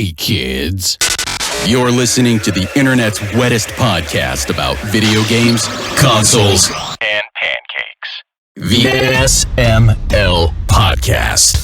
Hey, kids. You're listening to the internet's wettest podcast about video games, consoles, and pancakes. The SML Podcast.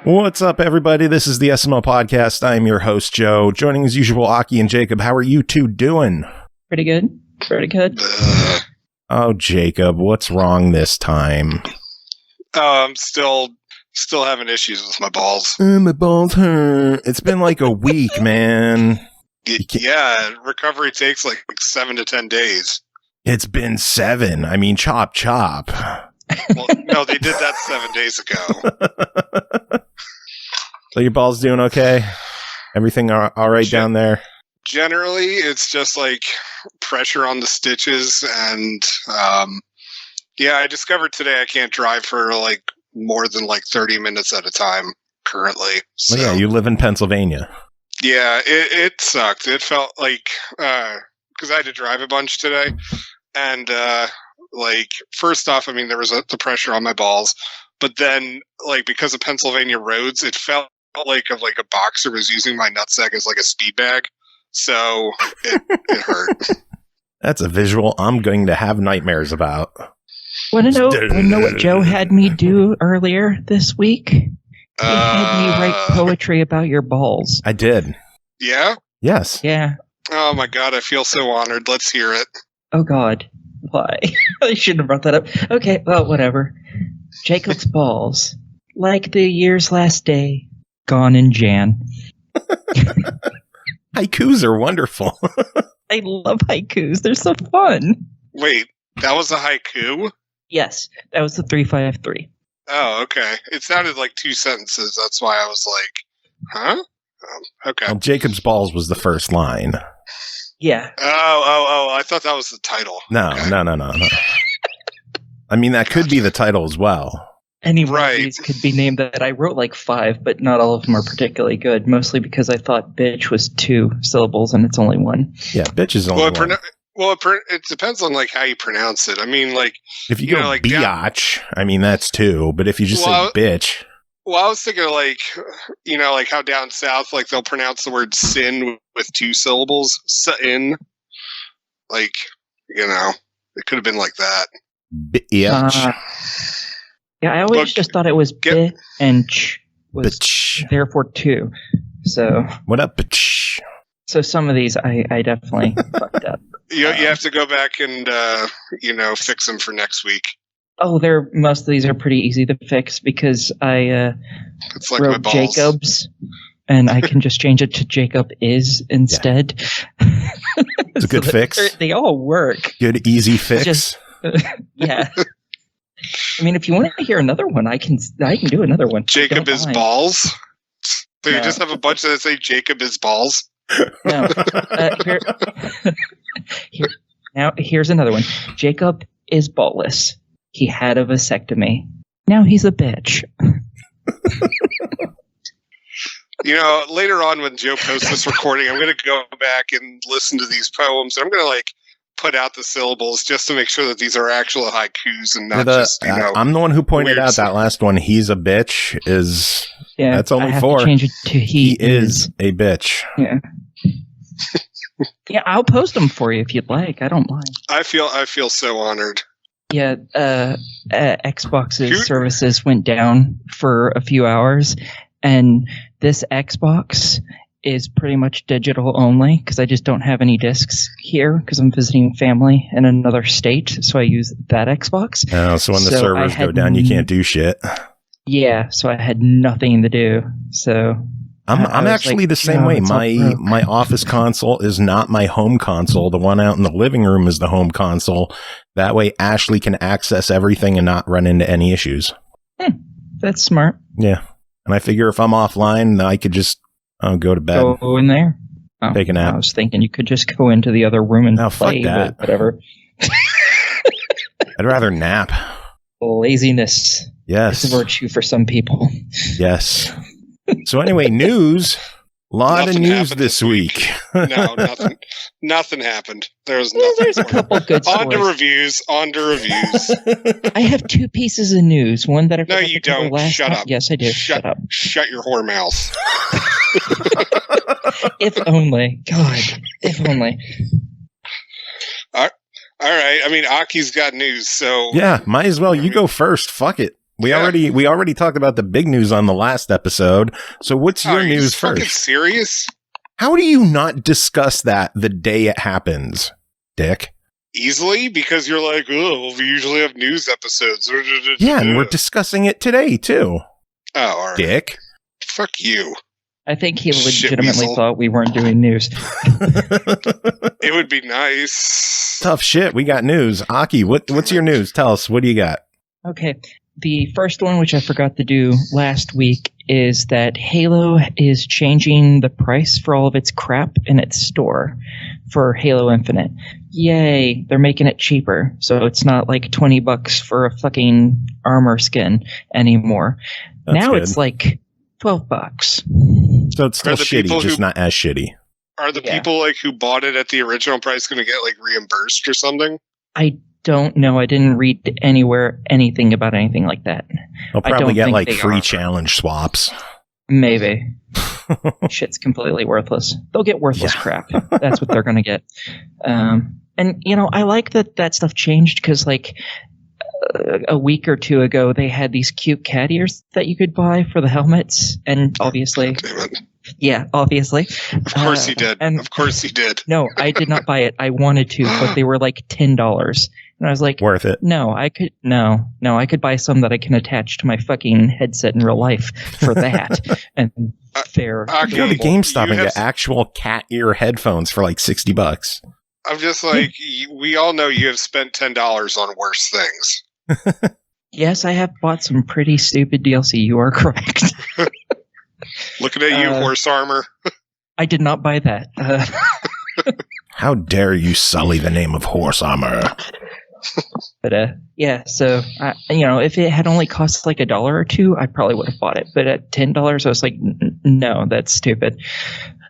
What's up, everybody? This is the SML Podcast. I'm your host, Joe. Joining as usual, Aki and Jacob. How are you two doing? Pretty good. Pretty good. Oh, Jacob, what's wrong this time? I'm still having issues with my balls. My balls hurt. It's been like a week, man. Yeah, recovery takes like 7 to 10 days. It's been 7. I mean, chop. Well, no, they did that 7 days ago. So your balls doing okay? Everything all right down there? Generally, it's just like pressure on the stitches, and I discovered today I can't drive for like more than like 30 minutes at a time currently. So. Well, yeah, you live in Pennsylvania. Yeah, it sucked. It felt like because I had to drive a bunch today, and like first off, I mean there was the pressure on my balls, but then like because of Pennsylvania roads, it felt like a boxer was using my nutsack as like a speed bag, so it hurt. That's a visual I'm going to have nightmares about. Want to know what Joe had me do earlier this week? He had me write poetry about your balls. I did. Yeah? Yes. Yeah. Oh my god, I feel so honored. Let's hear it. Oh god. Why? I shouldn't have brought that up. Okay, well, whatever. Jacob's balls. Like the year's last day. Gone in Jan. Haikus are wonderful. I love haikus. They're so fun. Wait, that was a haiku? Yes, that was the 353. Oh, okay. It sounded like 2 sentences. That's why I was like, huh? Okay. Well, Jacob's balls was the first line. Yeah. Oh, I thought that was the title. No. I mean, that could be the title as well. Any one of these could be named that. I wrote like 5, but not all of them are particularly good, mostly because I thought bitch was 2 syllables and it's only 1. Yeah, bitch is only one. It depends on like how you pronounce it. I mean, like if you go like biatch, I mean that's 2. But if you just say bitch, well, I was thinking like like how down south like they'll pronounce the word sin with 2 syllables. Sin, like it could have been like that. Bitch. Yeah, I always just thought it was bit and ch was bitch. Therefore 2. So what up, bitch? So some of these I definitely fucked up. You have to go back and fix them for next week. Oh, most of these are pretty easy to fix because I it's like wrote Jacob's, and I can just change it to Jacob is instead. Yeah. It's a good fix. They all work. Good easy fix. Yeah. I mean, if you want to hear another one, I can do another one. Jacob is balls. So you just have a bunch that say Jacob is balls. No. Here's another one. Jacob is ballless. He had a vasectomy. Now he's a bitch. Later on when Joe posts this recording, I'm going to go back and listen to these poems. I'm going to put out the syllables just to make sure that these are actual haikus and not I'm the one who pointed out that last one. He's a bitch is. Yeah, that's only 4. To change it to he is a bitch. Yeah. Yeah, I'll post them for you if you'd like. I don't mind. I feel so honored. Yeah, Xbox's services went down for a few hours, and this Xbox is pretty much digital only because I just don't have any discs here because I'm visiting family in another state, so I use that Xbox. Oh, so when the servers go down, you can't do shit. Yeah, so I had nothing to do. So I'm actually the same way. My office console is not my home console. The one out in the living room is the home console. That way Ashley can access everything and not run into any issues. That's smart. Yeah. And I figure if I'm offline, I could just go to bed. Go in there. Take a nap. I was thinking you could just go into the other room and play, fuck that. But whatever. I'd rather nap. Laziness. Yes. It's a virtue for some people. Yes. So anyway, news. A lot of news this week. No, nothing. Nothing happened. There's nothing. There's a couple good stories. On to reviews. I have 2 pieces of news. One that I No, you don't. Shut up. Yes, I do. Shut up. Shut your whore mouth. If only. God. If only. All right. I mean, Aki's got news, so Yeah, might as well. You go first. Fuck it. We already talked about the big news on the last episode. So what's your news fucking first? Serious? How do you not discuss that the day it happens, Dick? Easily? Because you're like, oh, we usually have news episodes. Yeah, and we're discussing it today, too. Oh, all right. Dick. Fuck you. I think he Shit legitimately weasel. thought we weren't doing news. It would be nice. Tough shit. We got news. Aki, what's your news? Tell us. What do you got? Okay. The first one, which I forgot to do last week, is that Halo is changing the price for all of its crap in its store for Halo Infinite. Yay, they're making it cheaper. So it's not like $20 for a fucking armor skin anymore. That's now good. it's like $12. So it's still Are the shitty, people just who- not as shitty. Are the Yeah. people like who bought it at the original price going to get like reimbursed or something? I don't know. I didn't read anywhere anything about anything like that. They'll I probably don't get think like they free are. challenge swaps. Maybe. Shit's completely worthless. They'll get worthless Yeah. crap. That's what they're going to get. And, you know, I like that stuff changed because, like, a week or two ago, they had these cute cat ears that you could buy for the helmets. And obviously, Damn it. yeah, obviously. Of course he did. And Of course he did. no, I did not buy it. I wanted to, but they were like $10. And I was like, Worth it. no, I could buy some that I can attach to my fucking headset in real life for that. And fair. Aki, Go to GameStop you and have- get actual cat ear headphones for like $60. I'm just like, we all know you have spent $10 on worse things. Yes, I have bought some pretty stupid DLC. You are correct. Looking at you, horse armor. I did not buy that. How dare you sully the name of horse armor? But yeah, so you know, if it had only cost like $1 or $2, I probably would have bought it. But at $10, I was like, no, that's stupid.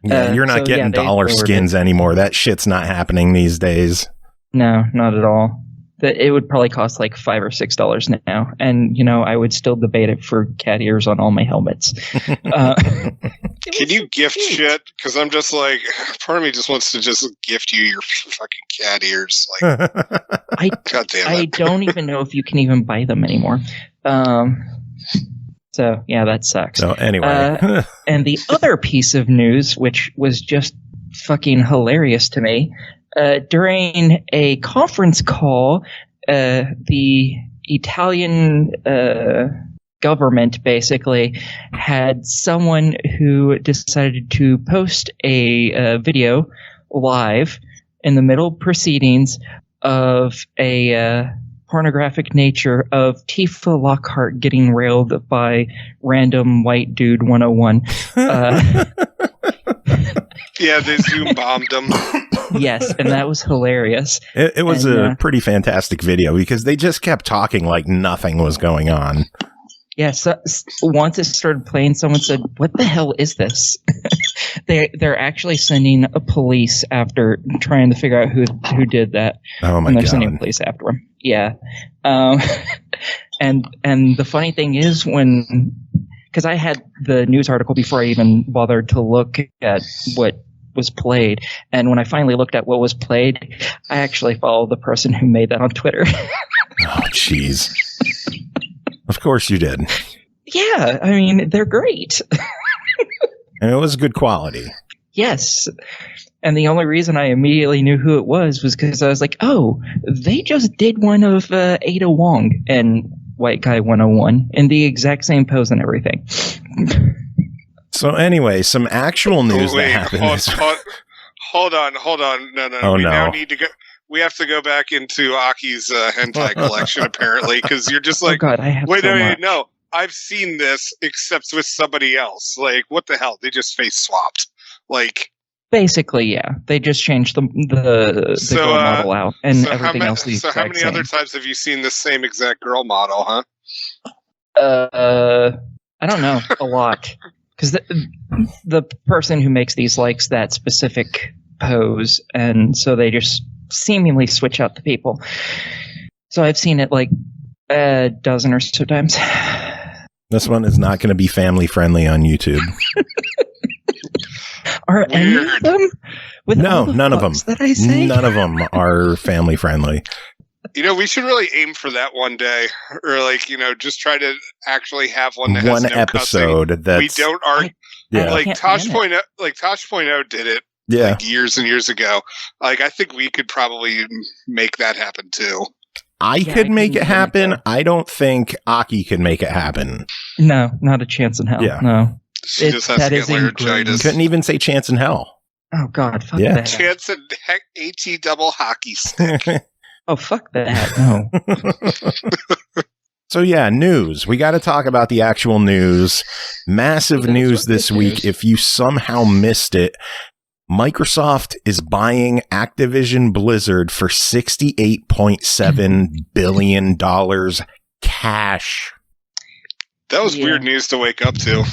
Yeah, you're not so, getting yeah, they dollar lowered skins anymore. That shit's not happening these days. No, not at all. It would probably cost like $5 or $6 now, and you know, I would still debate it for cat ears on all my helmets. Can you gift shit? Because I'm just like, part of me just wants to just gift you your fucking cat ears. Like, God damn I it. don't even know if you can even buy them anymore. So yeah, that sucks. So anyway, And the other piece of news, which was just fucking hilarious to me, during a conference call, the Italian government basically had someone who decided to post a video live in the middle of proceedings of a pornographic nature of Tifa Lockhart getting railed by random white dude 101. Yeah, they Zoom bombed them. Yes, and that was hilarious. it was and, a pretty fantastic video because they just kept talking like nothing was going on. Yeah, so once it started playing, someone said, "What the hell is this?" They're actually sending a police after trying to figure out who did that. Oh my And they're god! sending police after him. Yeah, and the funny thing is because I had the news article before I even bothered to look at what was played, and when I finally looked at what was played, I actually followed the person who made that on Twitter. Oh jeez! Of course you did, Yeah, I mean they're great. and it was good quality. Yes. And the only reason I immediately knew who it was because I was like, oh, they just did one of Ada Wong and White Guy 101 in the exact same pose and everything. So anyway, some actual news that happened. Hold on. No. Oh, we no. now need to go. We have to go back into Aki's hentai collection, apparently, because you're just like, oh God, I have wait, so much. no. I've seen this, except with somebody else. Like, what the hell? They just face swapped. Like, Basically, yeah. They just changed the girl model out, and everything else is the exact So how many same. other times have you seen the same exact girl model, huh? I don't know. A lot. Because the person who makes these likes that specific pose, and so they just seemingly switch out the people. So I've seen it like a dozen or so times. This one is not going to be family friendly on YouTube. Are any of them? No, none of them. That I say? None of them are family friendly. We should really aim for that one day, or just try to actually have one that has no episode cussing. that We don't argue. Yeah. Like Tosh 0 did it. Yeah. Years and years ago. I think we could probably make that happen too. I could make it happen. I don't think Aki could make it happen. No, not a chance in hell. Yeah. No. She just has to get laryngitis. Couldn't even say chance in hell. Oh, God. Fuck that. Chance in HE double hockey stick. Oh, fuck that. No. So, yeah, news. We got to talk about the actual news. Massive news this week. If you somehow missed it, Microsoft is buying Activision Blizzard for $68.7 billion cash. That was weird news to wake up to.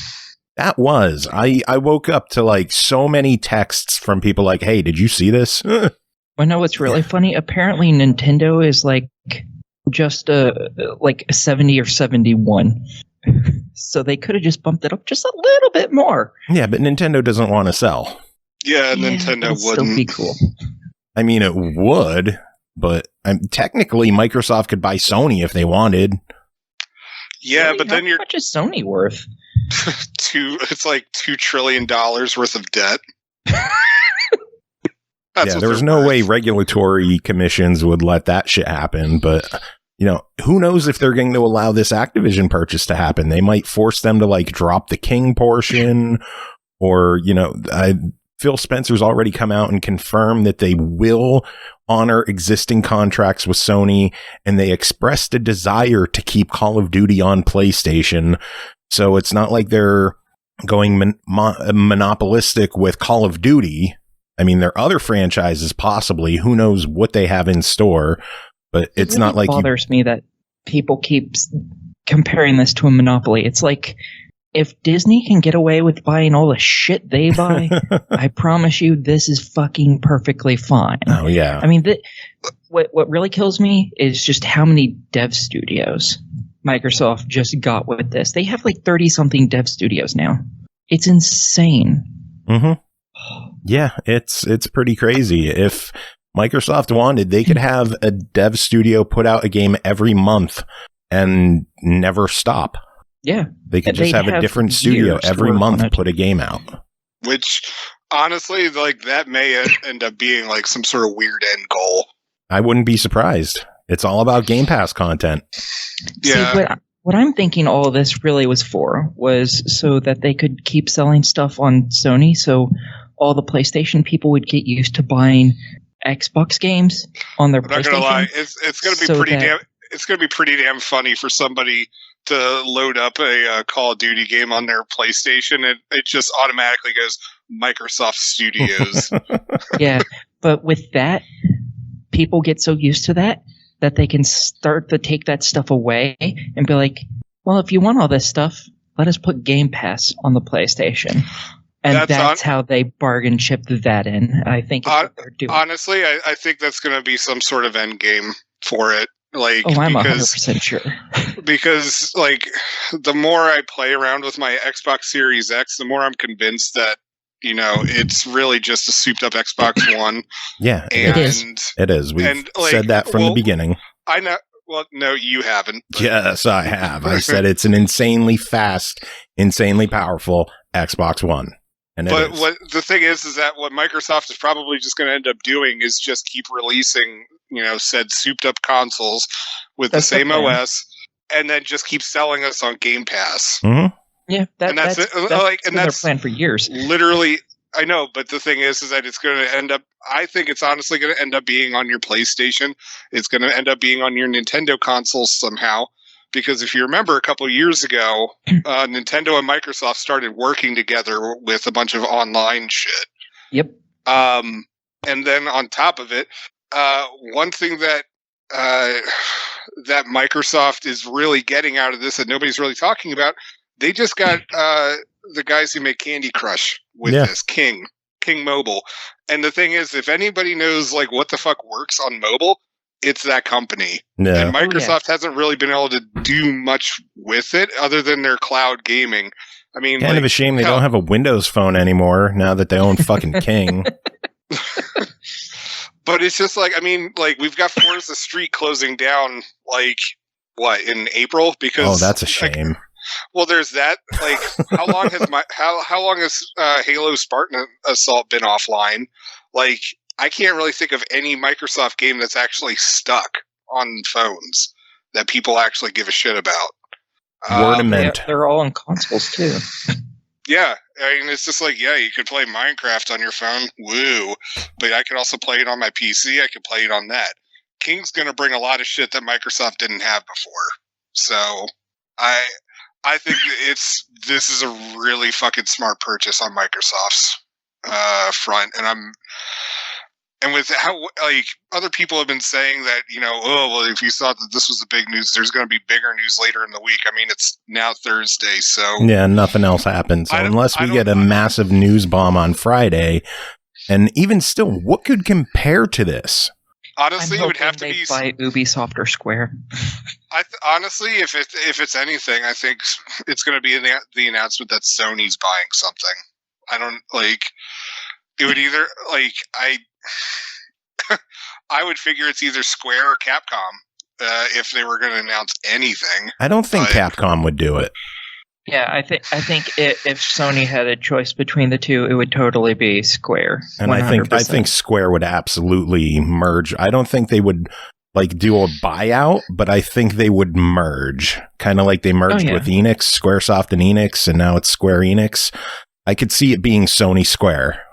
That was. I woke up to so many texts from people like, hey, did you see this? Well, no, what's really funny? Apparently Nintendo is just a 70 or 71. So they could have just bumped it up just a little bit more. Yeah, but Nintendo doesn't want to sell. Yeah, Nintendo wouldn't. Still be cool. I mean, it would, but technically Microsoft could buy Sony if they wanted. Yeah, really? but then how much is Sony worth? It's like $2 trillion worth of debt. There was no way regulatory commissions would let that shit happen, but who knows if they're going to allow this Activision purchase to happen. They might force them to drop the King portion, or Phil Spencer's already come out and confirmed that they will honor existing contracts with Sony, and they expressed a desire to keep Call of Duty on PlayStation. So it's not like they're going monopolistic with Call of Duty. I mean, there are other franchises possibly. Who knows what they have in store, but it's not like... It bothers me that people keep comparing this to a monopoly. It's like, if Disney can get away with buying all the shit they buy, I promise you this is fucking perfectly fine. Oh, yeah. I mean, what really kills me is just how many dev studios Microsoft just got with this. They have 30-something dev studios now. It's insane. Mm-hmm. Yeah, it's pretty crazy. If Microsoft wanted, they could have a dev studio put out a game every month and never stop. Yeah. They could just have a different studio every month put a game out. Which, honestly, that may end up being some sort of weird end goal. I wouldn't be surprised. It's all about Game Pass content. Yeah. See, what I'm thinking all of this really was so that they could keep selling stuff on Sony, so all the PlayStation people would get used to buying Xbox games on their PlayStation. I'm not gonna lie, it's gonna be it's gonna be pretty damn funny for somebody to load up a Call of Duty game on their PlayStation, and it just automatically goes Microsoft Studios. Yeah, but with that, people get so used to that they can start to take that stuff away and be like, well, if you want all this stuff, let us put Game Pass on the PlayStation. And that's how they bargain chip that in. I think it's what they're doing. Honestly, I think that's going to be some sort of end game for it. I'm 100% sure. Because the more I play around with my Xbox Series X, the more I'm convinced that it's really just a souped up Xbox One. Yeah, it is. It is. We've said that from the beginning. I know. Well, no, you haven't. Yes, I have. I said it's an insanely fast, insanely powerful Xbox One. But what the thing is that what Microsoft is probably just going to end up doing is just keep releasing, said souped up consoles with the same OS, and then just keep selling us on Game Pass. Mm-hmm. Yeah, that's their plan for years. Literally, I know, but the thing is that it's going to end up. I think it's honestly going to end up being on your PlayStation. It's going to end up being on your Nintendo consoles somehow. Because if you remember, a couple of years ago, Nintendo and Microsoft started working together with a bunch of online shit. Yep. And then on top of it, one thing that that Microsoft is really getting out of this that nobody's really talking about, they just got the guys who make Candy Crush with this, King Mobile. And the thing is, if anybody knows like what the fuck works on mobile, it's that company. Yeah. And Microsoft hasn't really been able to do much with it other than their cloud gaming. I mean, kind of a shame they don't have a Windows phone anymore now that they own fucking King. But it's just like, I mean, like we've got Forza Street closing down, like what, in April? Because that's a shame. Like, well, there's that. Like, how long has Halo Spartan Assault been offline? Like, I can't really think of any Microsoft game that's actually stuck on phones that people actually give a shit about. They're all on consoles too. Yeah, I mean, it's just like, you could play Minecraft on your phone, woo, but I could also play it on my PC, I could play it on that. King's going to bring a lot of shit that Microsoft didn't have before. So, I think this is a really fucking smart purchase on Microsoft's front, and with how like other people have been saying that, you know, if you thought that this was the big news, there's going to be bigger news later in the week. I mean, it's now Thursday, so yeah, nothing else happens. So unless we get a massive news bomb on Friday, and even still, what could compare to this? Honestly, it would have to be by Ubisoft or Square. Honestly, if it's anything, I think it's going to be the announcement that Sony's buying something. I don't like. It would either like I would figure it's either Square or Capcom if they were going to announce anything. I don't think Capcom would do it. Yeah, I think if Sony had a choice between the two, it would totally be Square. 100%. And I think Square would absolutely merge. I don't think they would like do a buyout, but I think they would merge, kind of like they merged with Enix, Squaresoft and Enix, and now it's Square Enix. I could see it being Sony Square.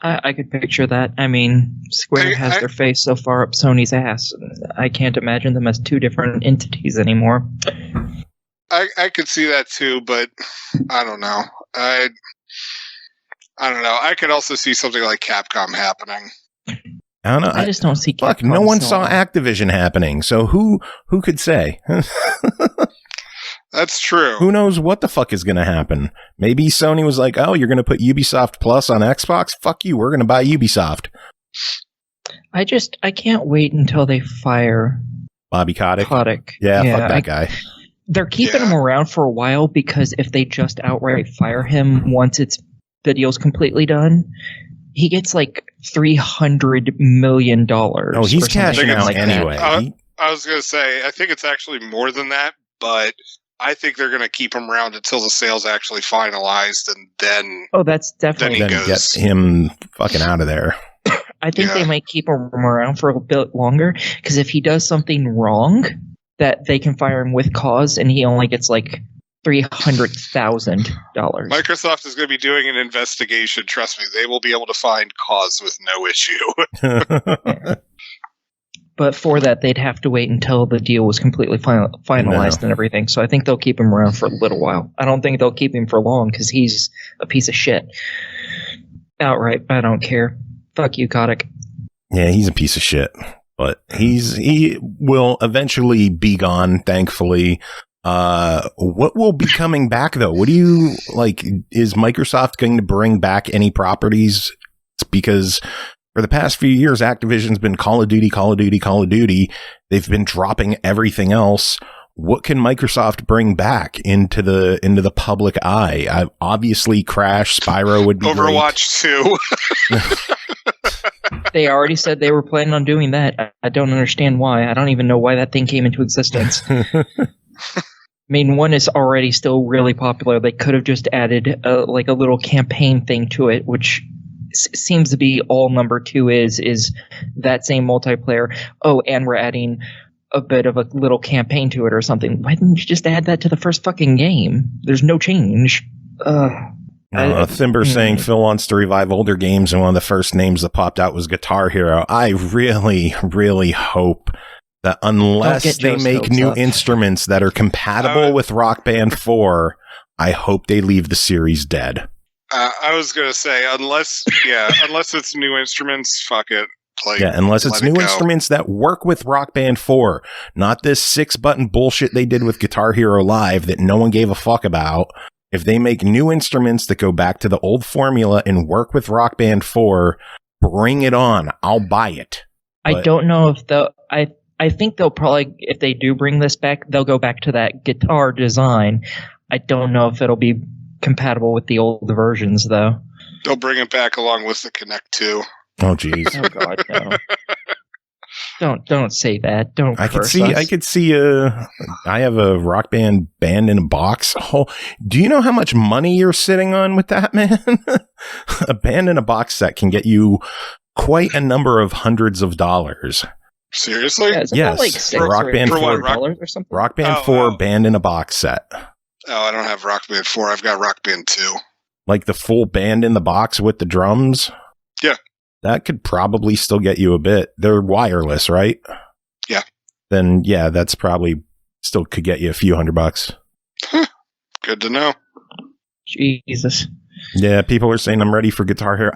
I could picture that. I mean, Square has their face so far up Sony's ass. I can't imagine them as two different entities anymore. I could see that too, but I don't know. I don't know. I could also see something like Capcom happening. I don't know. I just don't see Capcom. Fuck, no one saw Activision happening, so who could say? That's true. Who knows what the fuck is going to happen? Maybe Sony was like, "Oh, you're going to put Ubisoft Plus on Xbox? Fuck you, we're going to buy Ubisoft." I can't wait until they fire Bobby Kotick. Yeah, fuck that guy. They're keeping him around for a while because if they just outright fire him once its video's completely done, he gets like $300 million. Oh, he's cashing out anyway. I was going to say, I think it's actually more than that, but I think they're going to keep him around until the sale's actually finalized, and then that's definitely then get him fucking out of there. I think they might keep him around for a bit longer because if he does something wrong, that they can fire him with cause, and he only gets like $300,000. Microsoft is going to be doing an investigation. Trust me, they will be able to find cause with no issue. But for that, they'd have to wait until the deal was completely finalized and everything. So I think they'll keep him around for a little while. I don't think they'll keep him for long because he's a piece of shit. Outright, I don't care. Fuck you, Kotick. Yeah, he's a piece of shit. But he will eventually be gone, thankfully. What will be coming back, though? What do you, like, is Microsoft going to bring back any properties? It's because for the past few years, Activision's been Call of Duty, Call of Duty, Call of Duty. They've been dropping everything else. What can Microsoft bring back into the public eye? Obviously, Crash, Spyro would be Overwatch 2. They already said they were planning on doing that. I don't understand why. I don't even know why that thing came into existence. I mean, one is already still really popular. They could have just added like a little campaign thing to it, which seems to be all number 2 is that same multiplayer. Oh, and we're adding a bit of a little campaign to it or something. Why didn't you just add that to the first fucking game? There's no change. Thimber saying Phil wants to revive older games, and one of the first names that popped out was Guitar Hero. I really, really hope that unless they make new instruments that are compatible with Rock Band 4, I hope they leave the series dead. I was gonna say unless it's new instruments, fuck it. Like, yeah, unless it's new instruments that work with Rock Band 4, not this 6-button bullshit they did with Guitar Hero Live that no one gave a fuck about. If they make new instruments that go back to the old formula and work with Rock Band 4, bring it on. I'll buy it. I don't know if I think they'll probably, if they do bring this back, they'll go back to that guitar design. I don't know if it'll be compatible with the old versions, though. They'll bring it back along with the Kinect 2. Oh, jeez. Oh, God, no. Don't say that. Don't curse us. I could see I have a Rock Band in a box. Oh, do you know how much money you're sitting on with that, man? A band in a box set can get you quite a number of hundreds of dollars. Seriously? Yeah, yes. Like $6 Rock Band 4 or something? Rock Band 4 band in a box set. Oh, I don't have Rock Band 4. I've got Rock Band 2. Like the full band in the box with the drums? Yeah. That could probably still get you a bit. They're wireless, right? Yeah. Then, yeah, that's probably still could get you a few $100. Good to know. Jesus. Yeah, people are saying I'm ready for Guitar Hero.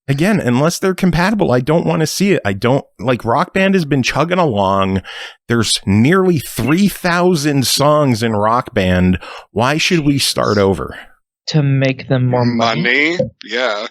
Again, unless they're compatible, I don't want to see it. I don't like Rock Band has been chugging along. There's nearly 3,000 songs in Rock Band. Why should we start over? To make them more money? Yeah.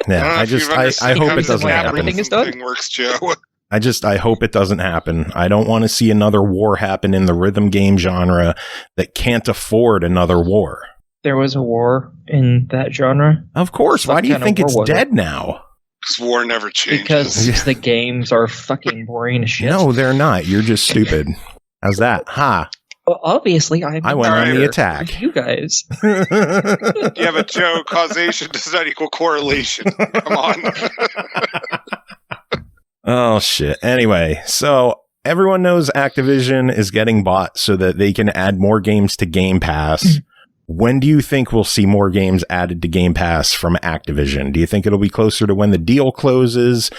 Yeah, I hope it doesn't happen. Everything is done. Works, Joe. I hope it doesn't happen. I don't want to see another war happen in the rhythm game genre that can't afford another war. There was a war in that genre. Of course. Why do you think it's dead now? Because war never changes. Because the games are fucking boring as shit. No, they're not. You're just stupid. How's that? Ha. Well, obviously, I went on the attack. You guys. Yeah, but Joe, causation does not equal correlation. Come on. Oh, shit. Anyway, so everyone knows Activision is getting bought so that they can add more games to Game Pass. When do you think we'll see more games added to Game Pass from Activision? Do you think it'll be closer to when the deal closes?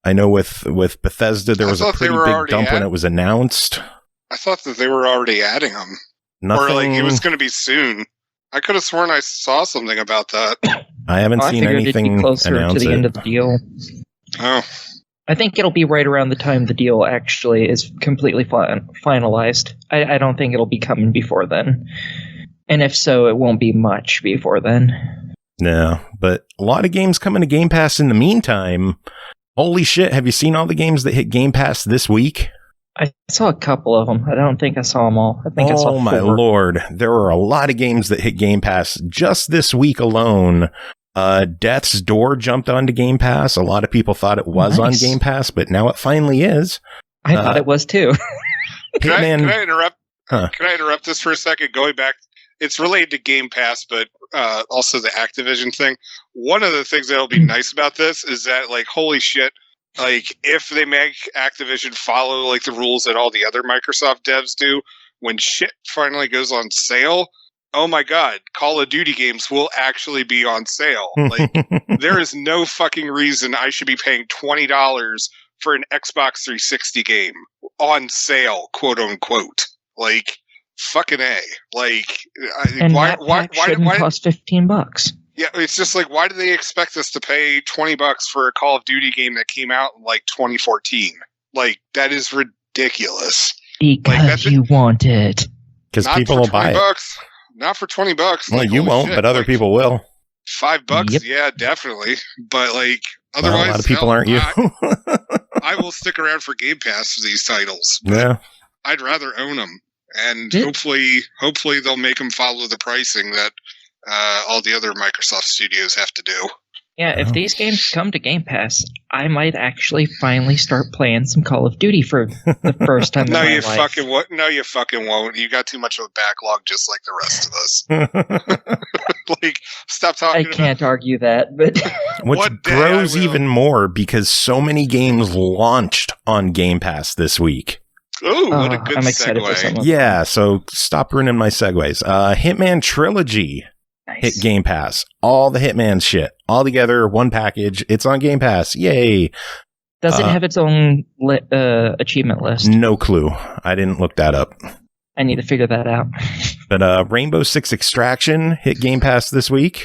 I know with Bethesda, there was a pretty big dump when it was announced. I thought that they were already adding them. Nothing. Or like it was going to be soon. I could have sworn I saw something about that. I haven't seen anything it'd be closer to the end of the deal. Oh. I think it'll be right around the time the deal actually is completely finalized. I don't think it'll be coming before then. And if so, it won't be much before then. No, but a lot of games coming to Game Pass in the meantime. Holy shit, have you seen all the games that hit Game Pass this week? I saw a couple of them. I don't think I saw them all. I think I saw 4. My lord. There were a lot of games that hit Game Pass just this week alone. Death's Door jumped onto Game Pass. A lot of people thought it was on Game Pass, but now it finally is. I thought it was too. Can I interrupt? Huh. Can I interrupt this for a second? Going back, it's related to Game Pass, but also the Activision thing. One of the things that'll be nice about this is that, like, holy shit, like, if they make Activision follow, like, the rules that all the other Microsoft devs do, when shit finally goes on sale, oh my god, Call of Duty games will actually be on sale. Like, there is no fucking reason I should be paying $20 for an Xbox 360 game on sale, quote unquote. Like, fucking A. Like, why cost $15? Yeah, it's just like, why do they expect us to pay $20 for a Call of Duty game that came out in like 2014? Like, that is ridiculous. Because you want it. Because people will buy it. Not for $20. Well, like, you won't, shit, but other people will. $5, yep. Yeah, definitely. But like, otherwise, well, a lot of people aren't you. I will stick around for Game Pass for these titles. Yeah, I'd rather own them, and hopefully they'll make them follow the pricing that all the other Microsoft studios have to do. Yeah, if these games come to Game Pass, I might actually finally start playing some Call of Duty for the first time in my life. No, you fucking won't. You got too much of a backlog, just like the rest of us. Like, stop talking. I can't argue that, but which grows even more because so many games launched on Game Pass this week. Ooh, what a good I'm excited for some of them. Yeah, so stop ruining my segues. Hitman Trilogy. Hit Game Pass. All the Hitman shit. All together, one package. It's on Game Pass. Yay. Does it have its own achievement list? No clue. I didn't look that up. I need to figure that out. But Rainbow Six Extraction hit Game Pass this week.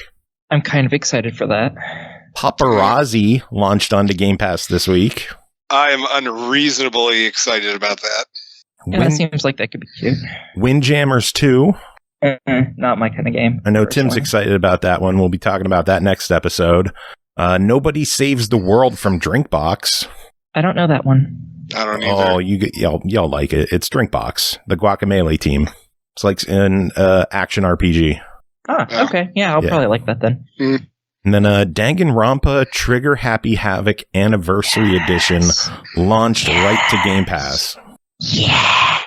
I'm kind of excited for that. Paparazzi launched onto Game Pass this week. I am unreasonably excited about that. Yeah, that seems like that could be cute. Windjammers 2. Not my kind of game. I know Tim's excited about that one. We'll be talking about that next episode. Nobody Saves the World from Drinkbox. I don't know that one. I don't either. Oh, y'all like it. It's Drinkbox, the Guacamelee team. It's like an action RPG. Ah, okay. Yeah, I'll probably like that then. Mm. And then Danganronpa Trigger Happy Havoc Anniversary Edition launched right to Game Pass. Yes!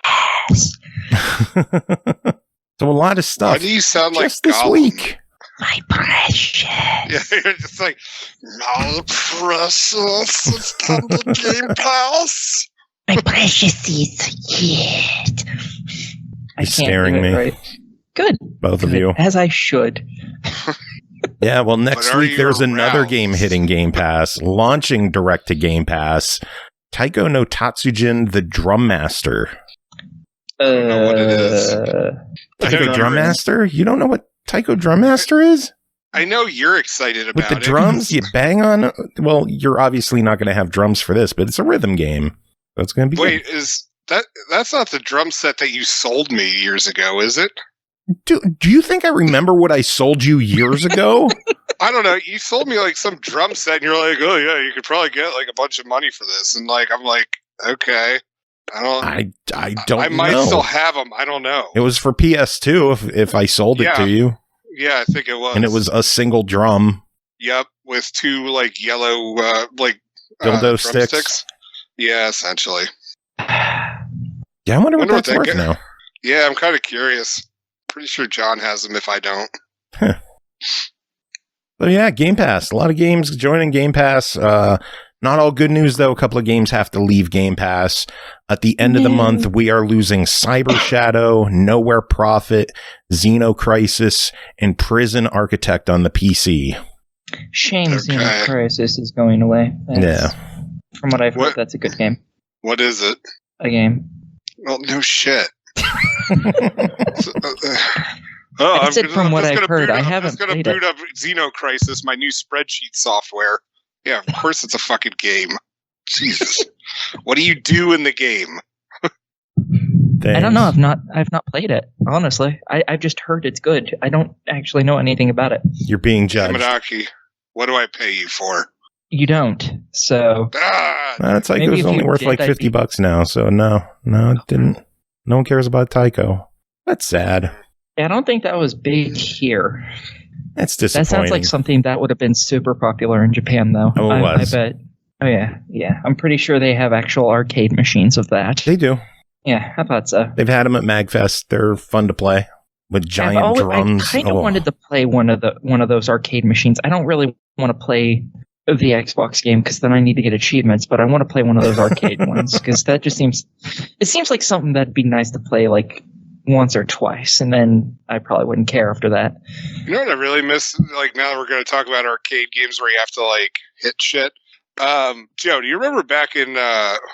So a lot of stuff. Why do you sound like just this Gollum? week? My precious. Yeah, you're just like, my precious, it's come to Game Pass. My precious is yes. I can't staring do it me. right. Good. Both of you. As I should. Yeah, well, next But are week you there's another aroused? game hitting Game Pass, launching direct to Game Pass. Taiko no Tatsujin, the Drum Master. I don't know what it is. Taiko Drum Master? You don't know what Taiko Drum Master is? I know you're excited about With the it. drums you bang on? Well, you're obviously not going to have drums for this, but it's a rhythm game. So it's going to be Wait, is that's not the drum set that you sold me years ago, is it? Do you think I remember what I sold you years ago? I don't know. You sold me like some drum set, and you're like, "Oh yeah, you could probably get like a bunch of money for this." And like, I'm like, "Okay, I don't. I don't know. I might still have them. I don't know." It was for PS2 if I sold it to you. Yeah, I think it was. And it was a single drum. Yep, with two like yellow Dildo sticks. drumsticks. Yeah, essentially. Yeah, I wonder what that's worth now. Yeah, I'm kind of curious. Pretty sure John has them if I don't. But yeah, Game Pass. A lot of games joining Game Pass. Not all good news, though. A couple of games have to leave Game Pass. At the end of the month, we are losing Cyber Shadow, Nowhere Prophet, Xenocrisis, and Prison Architect on the PC. Shame Okay. Xenocrisis is going away. From what I've heard, that's a good game. What is it? A game. Well, no shit. From what I've heard. I haven't played it. I'm just going to boot up Xenocrisis, my new spreadsheet software. Yeah, of course it's a fucking game. Jesus. What do you do in the game? I don't know. I've not played it, honestly. I've just heard it's good. I don't actually know anything about it. You're being judged. Yamanaki, what do I pay you for? You don't, so... It's like it was only worth like $50 now, so no, it didn't. No one cares about Taiko. That's sad. I don't think that was big here. That's disappointing. That sounds like something that would have been super popular in Japan, though. Oh, it was. I bet. Oh, yeah. I'm pretty sure they have actual arcade machines of that. They do. Yeah, I thought so. They've had them at MagFest. They're fun to play with giant drums. I kind of wanted to play one of those arcade machines. I don't really want to play the Xbox game because then I need to get achievements, but I want to play one of those arcade ones because that just seems like something that'd be nice to play like once or twice, and then I probably wouldn't care after that. You know what I really miss? Like, now that we're going to talk about arcade games where you have to like hit shit. Joe, do you remember back in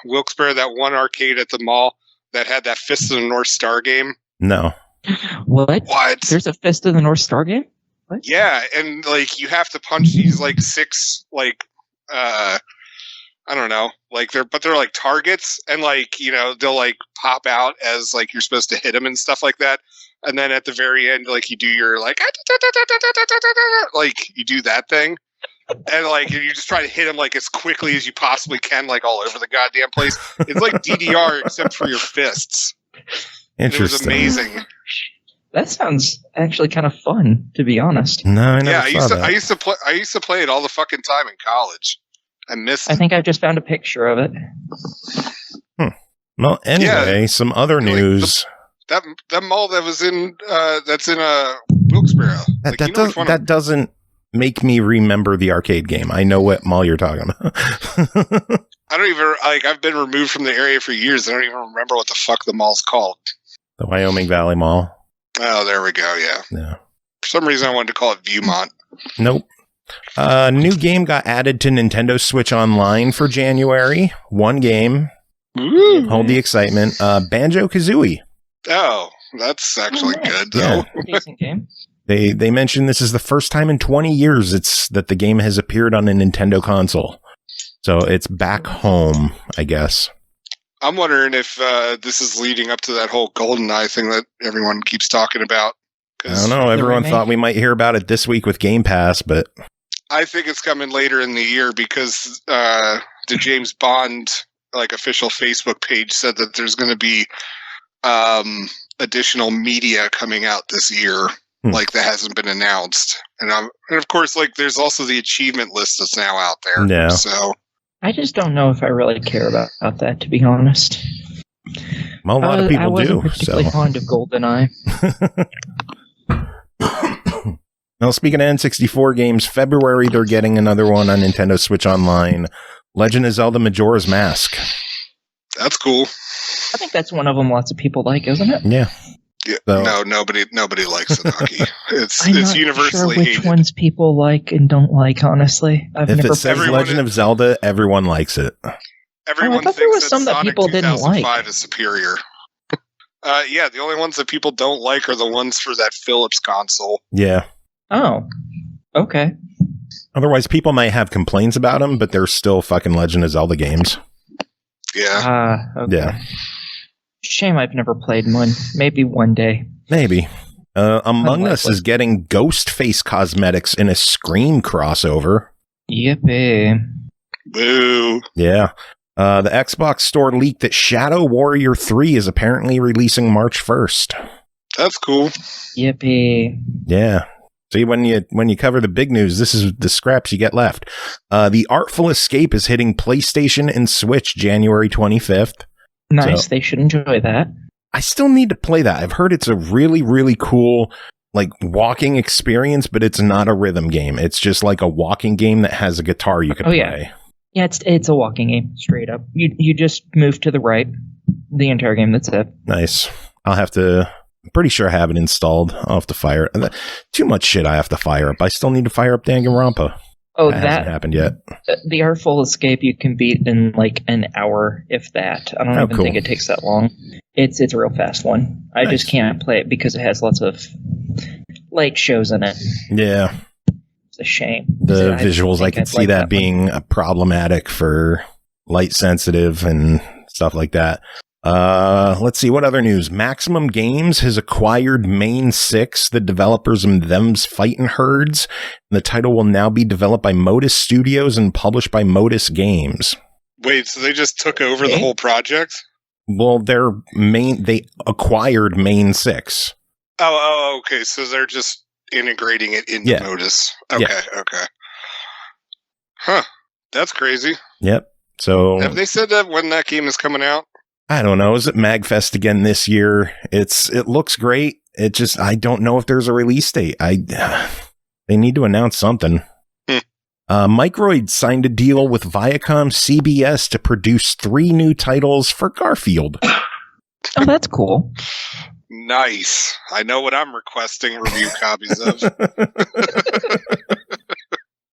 Wilkes-Barre, that one arcade at the mall that had that Fist of the North Star game? No. What? There's a Fist of the North Star game? What? Yeah, and like you have to punch these like six like I don't know, like they're like targets, and like, you know, they'll like pop out as like you're supposed to hit them and stuff like that, and then at the very end, like you do your like you do that thing, and like you just try to hit them like as quickly as you possibly can, like all over the goddamn place. It's like DDR except for your fists. Interesting. It was amazing. That sounds actually kind of fun, to be honest. No, I never saw that. I used to play it all the fucking time in college. I missed it. I think I just found a picture of it. Well, anyway, some other news. That mall that was in that's in Wilkes-Barre. That doesn't make me remember the arcade game. I know what mall you're talking about. I don't even I've been removed from the area for years. I don't even remember what the fuck the mall's called. The Wyoming Valley Mall. Oh, there we go. Yeah. For some reason, I wanted to call it Viewmont. Nope. New game got added to Nintendo Switch Online for January. One game. Ooh. Hold the excitement. Banjo-Kazooie. Oh, that's actually good, though. Yeah. Decent game. They mentioned this is the first time in 20 years that the game has appeared on a Nintendo console. So it's back home, I guess. I'm wondering if this is leading up to that whole GoldenEye thing that everyone keeps talking about. I don't know. Everyone thought we might hear about it this week with Game Pass, but I think it's coming later in the year because the James Bond official Facebook page said that there's going to be additional media coming out this year, that hasn't been announced. And of course, there's also the achievement list that's now out there. Yeah. So I just don't know if I really care about that, to be honest. Well, a lot of people I wasn't do. particularly fond of GoldenEye. Well, speaking of N64 games, February they're getting another one on Nintendo Switch Online. Legend of Zelda Majora's Mask. That's cool. I think that's one of them lots of people like, isn't it? Yeah. Yeah, So, no, nobody likes it, Aki. It's I'm not universally sure which hated. ones people like and don't like, honestly. I've if never it says played Legend of Zelda, everyone likes it. Everyone thought there thinks was some that Sonic people didn't 2005 like. is superior. Yeah, the only ones that people don't like are the ones for that Philips console. Yeah. Oh, okay. Otherwise, people might have complaints about them, but they're still fucking Legend of Zelda games. Yeah. Okay. Yeah. Shame I've never played one. Maybe one day. Maybe. Among Us Unlikely. is getting Ghostface cosmetics in a Scream crossover. Yippee. Boo. Yeah. The Xbox store leaked that Shadow Warrior 3 is apparently releasing March 1st. That's cool. Yippee. Yeah. See, when you cover the big news, this is the scraps you get left. The Artful Escape is hitting PlayStation and Switch January 25th. Nice. So- They should enjoy that. I still need to play that. I've heard it's a really, really cool, walking experience, but it's not a rhythm game. It's just like a walking game that has a guitar you can play. Yeah. Yeah, it's a walking game, straight up. You just move to the right the entire game. That's it. Nice. I'm pretty sure I have it installed. I'll have to fire it. Too much shit I have to fire up. I still need to fire up Danganronpa. Oh, That hasn't happened yet. The Artful Escape you can beat in an hour, if that. I don't even cool. think it takes that long. It's a real fast one. I just can't play it because it has lots of light shows in it. Yeah. It's a shame. The I visuals, I think could I'd see like that one. being problematic for light sensitive and stuff like that. Let's see, what other news? Maximum Games has acquired Main 6, the developers of Them's Fightin' Herds. The title will now be developed by Modus Studios and published by Modus Games. Wait, so they just took over the whole project? Well, they acquired Main 6. Oh, okay. So they're just integrating it into Modus. Okay. Huh. That's crazy. Yep. So Have they said that when that game is coming out? I don't know. Is it MagFest again this year? It looks great. I don't know if there's a release date. They need to announce something. Microid signed a deal with Viacom CBS to produce 3 new titles for Garfield. Oh, that's cool. Nice. I know what I'm requesting review copies of.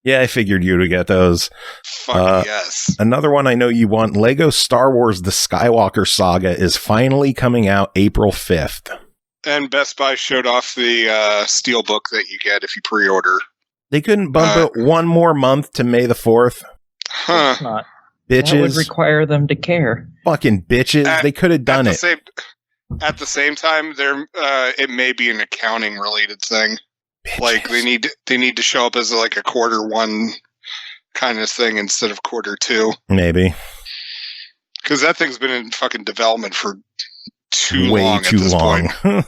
Yeah, I figured you would get those. Fuck yes. Another one I know you want, Lego Star Wars The Skywalker Saga is finally coming out April 5th. And Best Buy showed off the Steelbook that you get if you pre-order. They couldn't bump it one more month to May the 4th. Huh. It's not. Bitches. That would require them to care. Fucking bitches. They could have done it. At the same time, it may be an accounting related thing. Bitches. Like they need to show up as like a quarter 1 kind of thing instead of quarter 2. Maybe. Because that thing's been in fucking development for too Way long too at this long. point.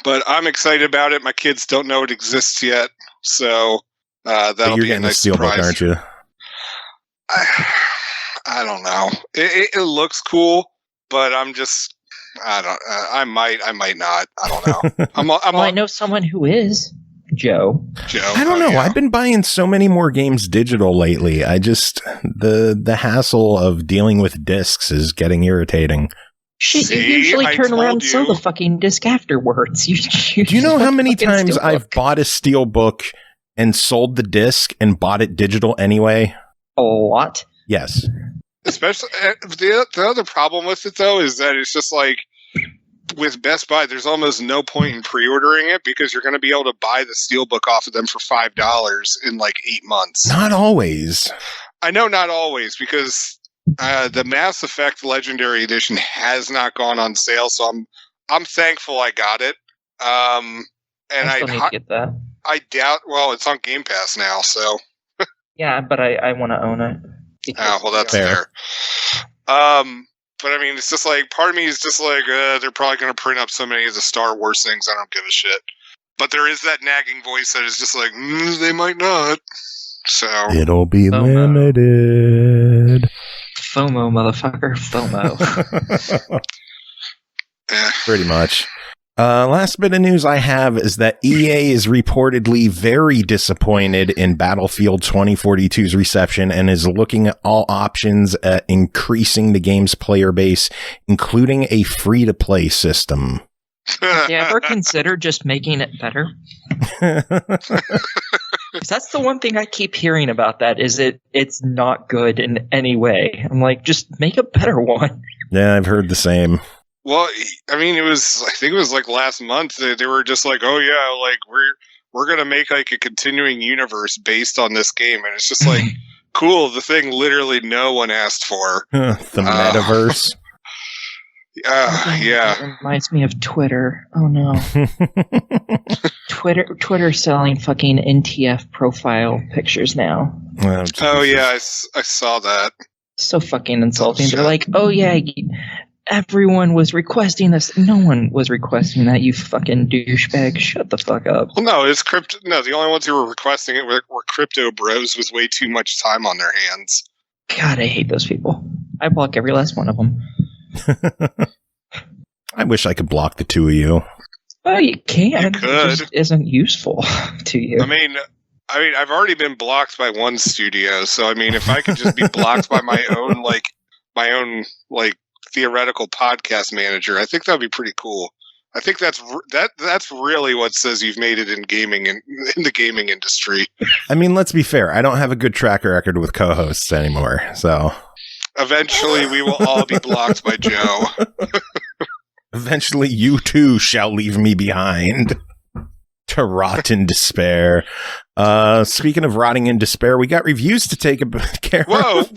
But I'm excited about it. My kids don't know it exists yet, so that'll be a nice surprise. Steelbook, aren't you? I don't know. It looks cool, but I'm just I might not. I don't know. I know someone who is. Joe. I don't know. Yeah. I've been buying so many more games digital lately. I just the hassle of dealing with discs is getting irritating. Shit, you See, usually I turn around and told sell you. the fucking disc afterwards. Do you know how many times I've bought a Steelbook and sold the disc and bought it digital anyway? A lot. Yes. Especially the other problem with it though is that it's just like with Best Buy, there's almost no point in pre-ordering it because you're going to be able to buy the Steelbook off of them for $5 in like 8 months. Not always. I know not always, because the Mass Effect Legendary Edition has not gone on sale, so I'm thankful I got it. And I still need to get that. I doubt. Well, it's on Game Pass now, so. Yeah, but I want to own it. Oh, well, that's fair. But I mean, it's just like, part of me is just like, they're probably going to print up so many of the Star Wars things, I don't give a shit. But there is that nagging voice that is just like, they might not. So. It'll be limited. FOMO, motherfucker. FOMO. Pretty much. Last bit of news I have is that EA is reportedly very disappointed in Battlefield 2042's reception and is looking at all options at increasing the game's player base, including a free-to-play system. Have you ever considered just making it better? Because that's the one thing I keep hearing about that, is it's not good in any way. I'm like, just make a better one. Yeah, I've heard the same. Well, I mean, I think it was like last month, they were just like, oh yeah, like we're going to make like a continuing universe based on this game. And it's just like, cool, the thing literally no one asked for. The metaverse. Yeah. It reminds me of Twitter. Oh no. Twitter selling fucking NTF profile pictures now. Oh yeah, I saw that. So fucking insulting. They're like, oh yeah, everyone was requesting this. No one was requesting that, you fucking douchebag. Shut the fuck up. Well, no, it's crypto. No, the only ones who were requesting it were crypto bros with way too much time on their hands. God, I hate those people. I block every last one of them. I wish I could block the two of you. Well, you can. You could. It just isn't useful to you. I mean, I've already been blocked by one studio, so I mean, if I could just be blocked by my own theoretical podcast manager, I think that'd be pretty cool. I think that's really what says you've made it in gaming and in the gaming industry. I mean, let's be fair. I don't have a good track record with co-hosts anymore, so eventually we will all be blocked by Joe. Eventually, you too shall leave me behind to rot in despair. Speaking of rotting in despair, we got reviews to take care of.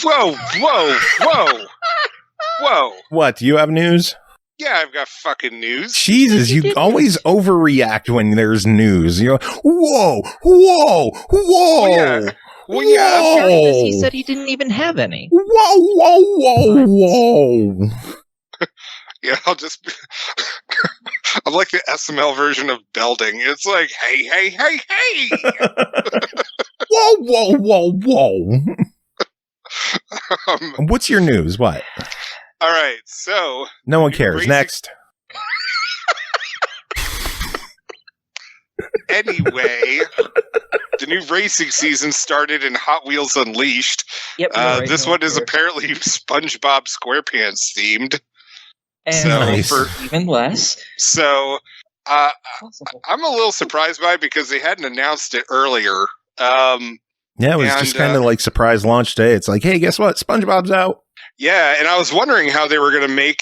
Whoa! What? Do you have news? Yeah, I've got fucking news. Jesus, you always overreact when there's news. You're whoa! Well, yeah. Because he said he didn't even have any. Whoa! Yeah, I'm like the SML version of Belding. It's like, hey! Whoa! What's your news? What? All right, so no one cares. Next. Anyway, the new racing season started in Hot Wheels Unleashed. Yep, this one is apparently SpongeBob SquarePants themed. And for even less. So I'm a little surprised by it because they hadn't announced it earlier. Yeah, it was just kind of like surprise launch day. It's like, hey, guess what? SpongeBob's out. Yeah, and I was wondering how they were going to make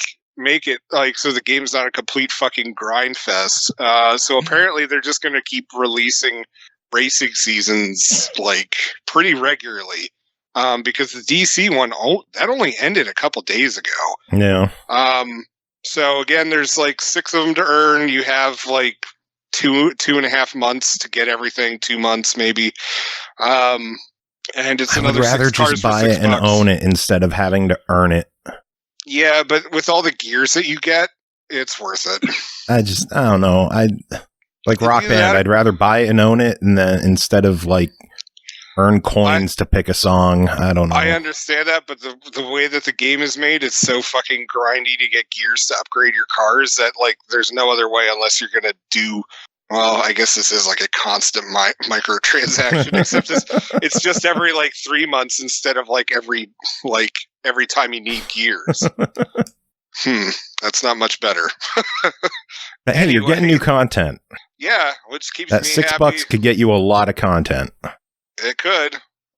it like so the game's not a complete fucking grind fest. So apparently they're just going to keep releasing racing seasons like pretty regularly. Because the DC one that only ended a couple days ago. Yeah. So again, there's like 6 of them to earn. You have like 2.5 months to get everything. 2 months maybe. And it's another. I would rather just buy it and own it instead of having to earn it. Yeah, but with all the gears that you get, it's worth it. I don't know. Like Rock Band. I'd rather buy it and own it, and then instead of like earn coins to pick a song. I don't know. I understand that, but the way that the game is made, it's so fucking grindy to get gears to upgrade your cars that like there's no other way unless you're gonna do. Well, I guess this is like a constant microtransaction, except it's just every like 3 months instead of like every time you need gears. That's not much better. But hey, you're getting new content. Yeah, which keeps that me $6 happy. Could get you a lot of content. It could.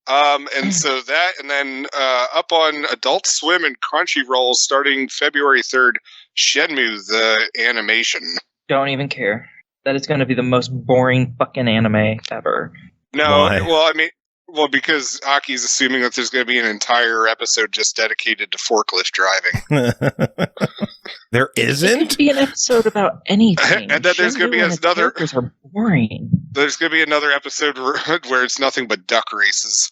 And so that, and then up on Adult Swim and Crunchyroll starting February 3rd, Shenmue, the animation. Don't even care. That is going to be the most boring fucking anime ever. No, Why? well, because Aki's assuming that there's going to be an entire episode just dedicated to forklift driving. There It isn't? could be an episode about anything. And then there's going to be Shenmue and its another. characters are boring. There's going to be another episode where it's nothing but duck races.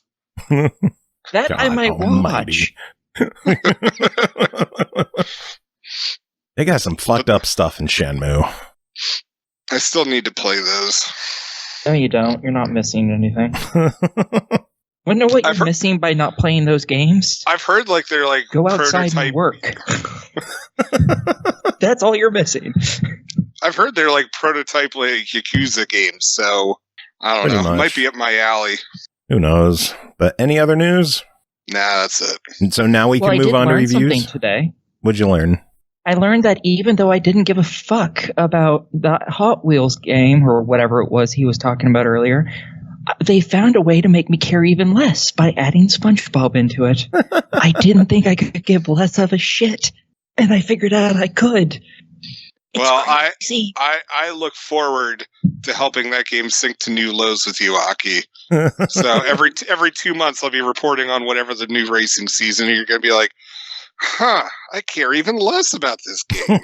That I God might almighty. watch. They got some fucked up stuff in Shenmue. I still need to play those. No, you don't. You're not missing anything. Wanna know what you're missing by not playing those games? I've heard like they're like Go outside prototype. and work. That's all you're missing. I've heard they're like prototype like Yakuza games, so I don't Pretty know. much. Might be up my alley. Who knows? But any other news? Nah, that's it. And so now we Well, can I move did on to learn something reviews. today. What'd you learn? I learned that even though I didn't give a fuck about the Hot Wheels game or whatever it was he was talking about earlier, they found a way to make me care even less by adding SpongeBob into it. I didn't think I could give less of a shit, and I figured out I could. It's Well, crazy. I look forward to helping that game sink to new lows with you, Aki. So every 2 months I'll be reporting on whatever the new racing season, and you're going to be like, I care even less about this game.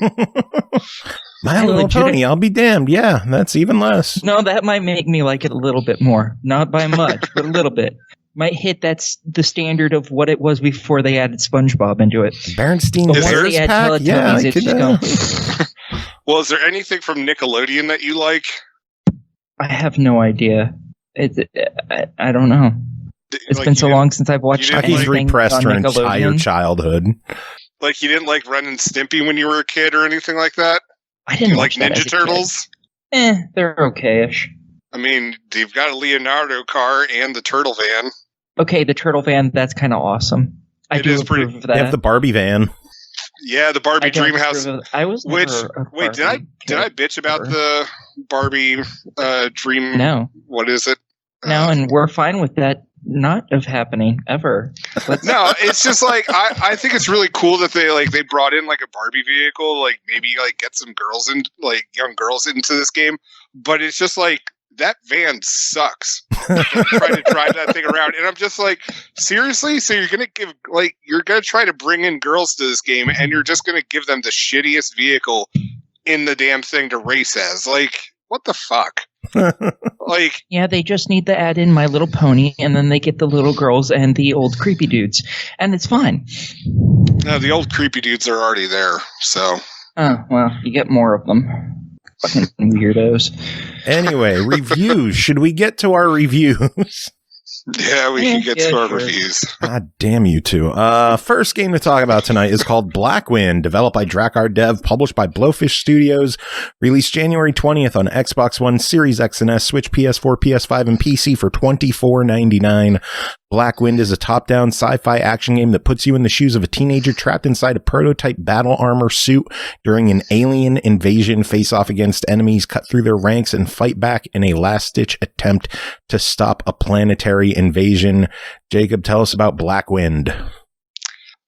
My I Little legit- Pony, I'll be damned. Yeah, that's even less. No, that might make me like it a little bit more. Not by much, but a little bit. Might hit that's the standard of what it was before they added SpongeBob into it. Berenstein But Is once there- they add pack? Teletubbies, Yeah, I it's could, just going. Well, is there anything from Nickelodeon that you like? I have no idea. I don't know. It's Like, been so you long since I've watched didn't Aki's anything repressed on her entire Nickelodeon. childhood. Like you didn't like Ren and Stimpy when you were a kid or anything like that? I You didn't like watch that as Ninja a kid. Turtles? They're okay-ish. I mean, they've got a Leonardo car and the Turtle Van. Okay, the Turtle Van, that's kind of awesome. I It do is pretty- approve of They that. have the Barbie van. Yeah, the Barbie I don't Dreamhouse. approve of- I was Which never a wait, Barbie did I kid. bitch about ever. the Barbie Dream? No. What is it? No, and we're fine with that not of happening ever. Let's- No, it's just like I think it's really cool that they brought in like a Barbie vehicle, like maybe like get some girls in, like young girls into this game. But it's just like that van sucks. Trying to drive that thing around, and I'm just like, seriously? So you're gonna try to bring in girls to this game, and you're just gonna give them the shittiest vehicle in the damn thing to race as? Like, what the fuck? Like, Yeah, they just need to add in My Little Pony, and then they get the little girls and the old creepy dudes, and it's fine. no, the old creepy dudes are already there. So Oh, well, you get more of them. Fucking weirdos. Anyway, reviews. Should we get to our reviews? yeah, we can get to our reviews. God damn you two. First game to talk about tonight is called Blackwind, developed by Drakkar Dev, published by Blowfish Studios, released January 20th on Xbox One, Series X and S, Switch, PS4, PS5, and PC for $24.99. Blackwind is a top-down sci-fi action game that puts you in the shoes of a teenager trapped inside a prototype battle armor suit during an alien invasion, face off against enemies, cut through their ranks, and fight back in a last-ditch attempt to stop a planetary invasion. Jacob, tell us about Blackwind.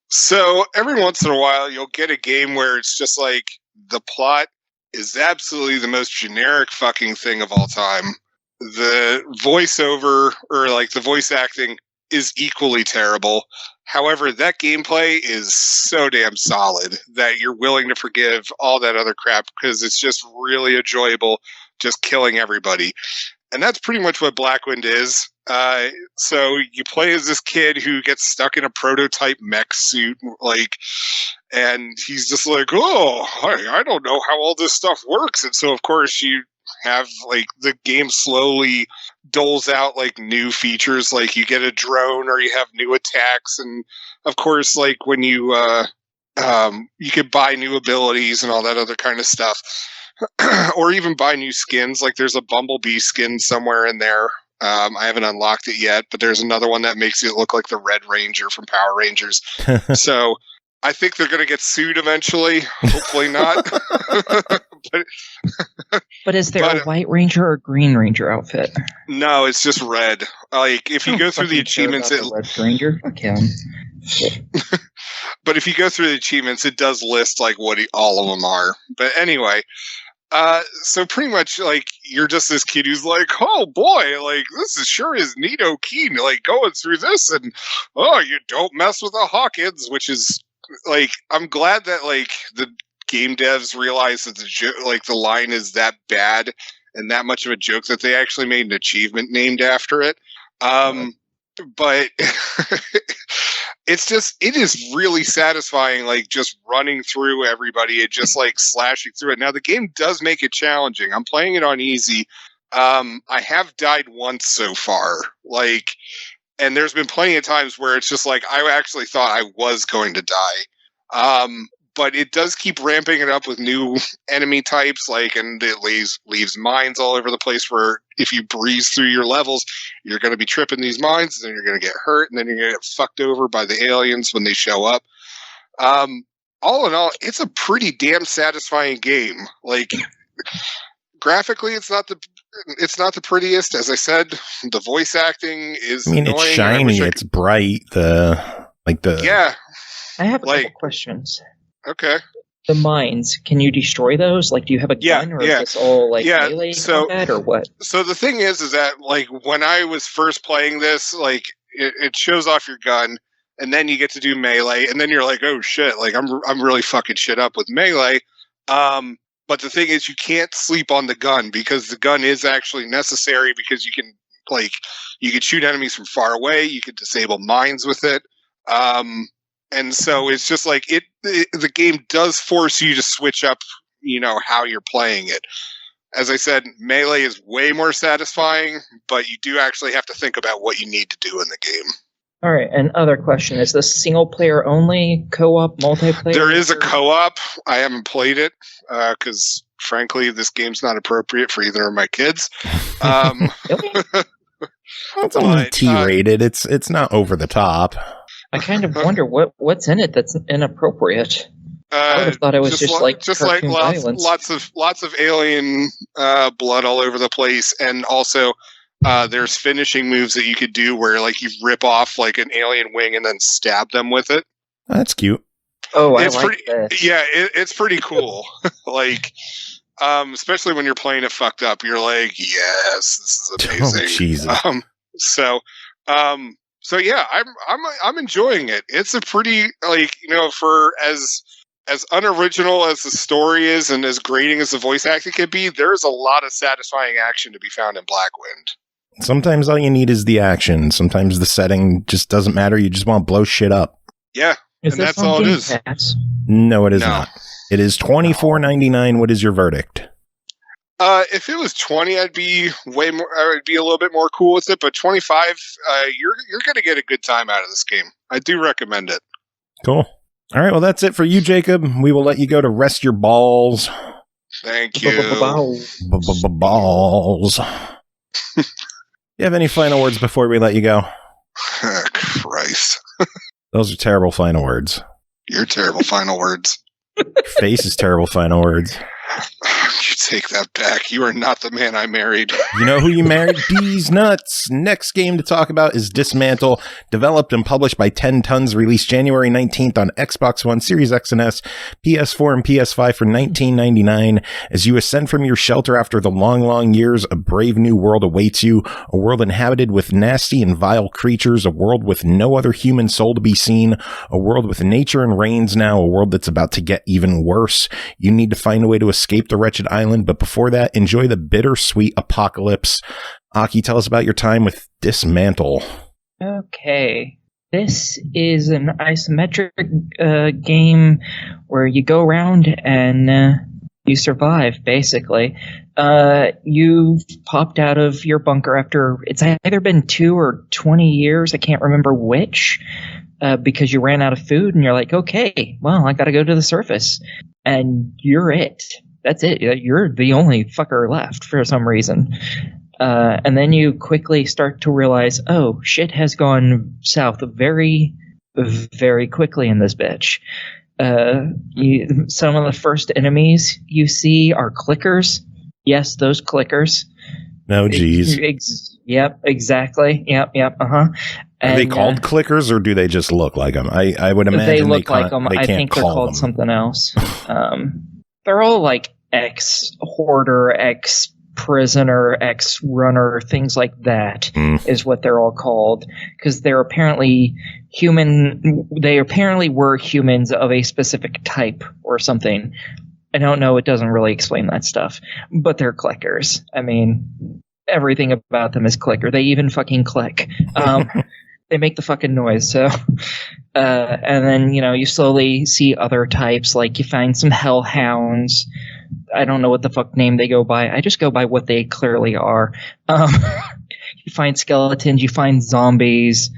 So every once in a while, you'll get a game where it's just like the plot is absolutely the most generic fucking thing of all time. The voiceover or like the voice acting is equally terrible. However, that gameplay is so damn solid that you're willing to forgive all that other crap because it's just really enjoyable just killing everybody. And that's pretty much what Blackwind is. So you play as this kid who gets stuck in a prototype mech suit, like, and he's just like, oh, I don't know how all this stuff works. And so, of course, you have, like, the game slowly doles out, like, new features, like you get a drone or you have new attacks. And, of course, like, when you could buy new abilities and all that other kind of stuff. Or even buy new skins. Like there's a Bumblebee skin somewhere in there. I haven't unlocked it yet, but there's another one that makes it look like the Red Ranger from Power Rangers. So I think they're going to get sued eventually. Hopefully not. But is there a White Ranger or Green Ranger outfit? No, it's just red. Like if you go through the achievements, Red Ranger. Fuck him. but if you go through the achievements, it does list like what all of them are. But anyway, so pretty much like you're just this kid who's like, oh boy, like this is sure is neato keen, like going through this, and oh, you don't mess with the Hawkins, which is like, I'm glad that like the game devs realize that the line is that bad and that much of a joke that they actually made an achievement named after it. But it is really satisfying, like just running through everybody and just like slashing through it. Now the game does make it challenging. I'm playing it on easy. I have died once so far, like, and there's been plenty of times where it's just like I actually thought I was going to die. But it does keep ramping it up with new enemy types, like, and it leaves mines all over the place where if you breeze through your levels, you're going to be tripping these mines, and then you're going to get hurt, and then you're going to get fucked over by the aliens when they show up. All in all, it's a pretty damn satisfying game. Like, graphically, it's not the prettiest. As I said, the voice acting is annoying. It's shiny, it's bright. Yeah. I have a couple questions. Okay. The mines, can you destroy those? Like, do you have a gun, or is this all like melee combat, or what? So the thing is that like when I was first playing this, like it shows off your gun, and then you get to do melee, and then you're like, oh shit, like I'm really fucking shit up with melee. But the thing is, you can't sleep on the gun because the gun is actually necessary because you can shoot enemies from far away, you can disable mines with it. And so it's just like the game does force you to switch up, how you're playing it. As I said, melee is way more satisfying, but you do actually have to think about what you need to do in the game. All right, and other question, is this single player only, co-op, multiplayer? There is a co-op. I haven't played it because, frankly, this game's not appropriate for either of my kids. It's only T-rated. It's not over the top. I kind of wonder what's in it that's inappropriate. I would have thought it was just like lots of alien blood all over the place, and also there's finishing moves that you could do where like you rip off like an alien wing and then stab them with it. That's cute. Oh, it's I like that. Yeah, it's pretty cool. Like, especially when you're playing it fucked up, you're like, yes, this is amazing. Oh, Jesus. So yeah, I'm enjoying it. It's a pretty, like, for as unoriginal as the story is and as grating as the voice acting can be, there's a lot of satisfying action to be found in Blackwind. Sometimes all you need is the action. Sometimes the setting just doesn't matter. You just want to blow shit up. Yeah, and that's all it is. No, it is not. It is $24.99. What is your verdict? If it was 20, I'd be way more. I would be a little bit more cool with it. But 25, you're going to get a good time out of this game. I do recommend it. Cool. All right. Well, that's it for you, Jacob. We will let you go to rest your balls. Thank you. Balls. You have any final words before we let you go? Christ. Those are terrible final words. Your terrible final words. Your face is terrible final words. You take that back. You are not the man I married. You know who you married? These nuts. Next game to talk about is Dismantle, developed and published by 10 Tons, released January 19th on Xbox One, Series X and S, PS4, and PS5 for $19.99. As you ascend from your shelter after the long, long years, a brave new world awaits you, a world inhabited with nasty and vile creatures, a world with no other human soul to be seen, a world with nature and rains now, a world that's about to get even worse. You need to find a way to escape the wretched island, but before that, enjoy the bittersweet apocalypse. Aki, tell us about your time with Dismantle. Okay. This is an isometric game where you go around and you survive, basically. You've popped out of your bunker after, it's either been 2 or 20 years, I can't remember which, because you ran out of food and you're like, okay, well, I gotta go to the surface. And you're it. That's it. You're the only fucker left for some reason. And then you quickly start to realize, oh, shit has gone south very, very quickly in this bitch. Some of the first enemies you see are clickers. Yes, those clickers. No, geez. Yep, exactly. Yep, uh-huh. Are they called clickers, or do they just look like them? I would imagine they look like them. I think they're called something else. They're all like ex-hoarder, ex-prisoner, ex-runner, things like that is what they're all called. Because they're apparently human. They apparently were humans of a specific type or something. I don't know. It doesn't really explain that stuff. But they're clickers. I mean, everything about them is clicker. They even fucking click. They make the fucking noise. So, and then, you slowly see other types. Like you find some hellhounds. I don't know what the fuck name they go by. I just go by what they clearly are. You find skeletons. You find zombies.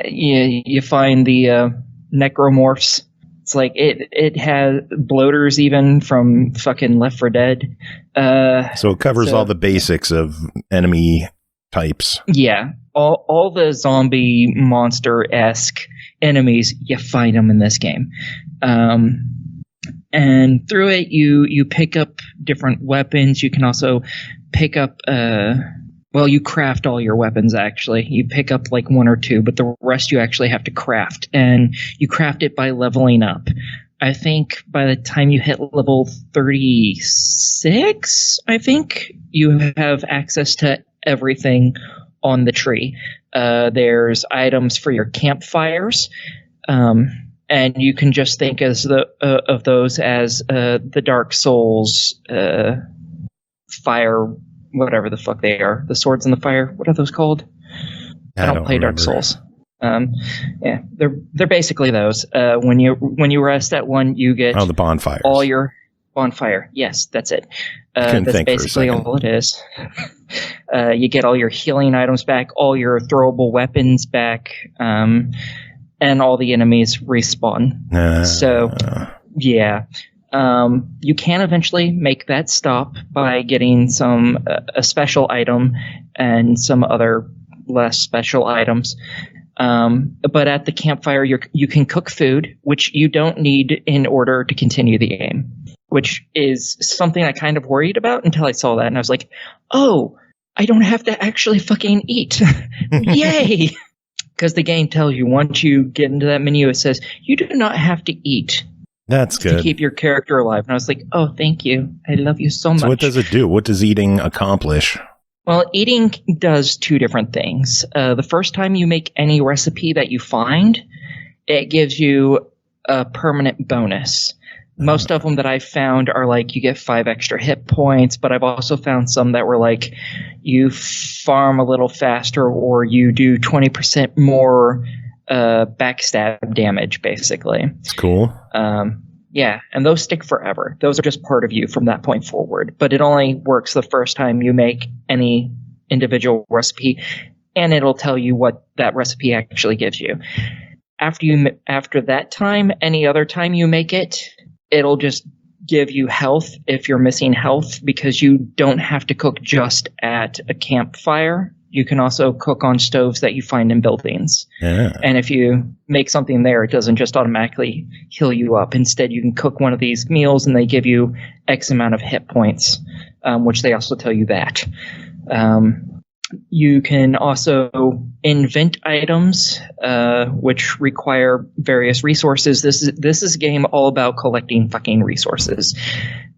You find the necromorphs. It's like it has bloaters even from fucking Left 4 Dead. So it covers all the basics of enemy types. Yeah. All the zombie monster-esque enemies, you find them in this game. And through it, you pick up different weapons. You can also pick up... you craft all your weapons, actually. You pick up like one or two, but the rest you actually have to craft. And you craft it by leveling up. I think by the time you hit level 36, I think, you have access to everything on the tree. There's items for your campfires, and you can just think of those as the Dark Souls fire, whatever the fuck they are. The swords in the fire. What are those called? I don't play Dark Souls. Yeah, they're basically those. When you rest at one, you get the bonfires. All your bonfire. Yes, that's it. That's basically all it is. You get all your healing items back, all your throwable weapons back, and all the enemies respawn. So, yeah. You can eventually make that stop by getting a special item and some other less special items. But at the campfire, you can cook food, which you don't need in order to continue the game, which is something I kind of worried about until I saw that. And I was like, oh, I don't have to actually fucking eat. Yay! Because the game tells you once you get into that menu, it says you do not have to eat. That's good. To keep your character alive. And I was like, oh, thank you. I love you so much. So what does it do? What does eating accomplish? Well, eating does two different things. The first time you make any recipe that you find, it gives you a permanent bonus. Most of them that I've found are like you get 5 extra hit points, but I've also found some that were like you farm a little faster or you do 20% more backstab damage, basically. It's cool. Yeah, and those stick forever. Those are just part of you from that point forward. But it only works the first time you make any individual recipe, and it'll tell you what that recipe actually gives you. After that time, any other time you make it, it'll just give you health if you're missing health, because you don't have to cook just at a campfire. You can also cook on stoves that you find in buildings. Yeah. And if you make something there, it doesn't just automatically heal you up. Instead, you can cook one of these meals and they give you X amount of hit points, which they also tell you that. You can also invent items, which require various resources. This is a game all about collecting fucking resources.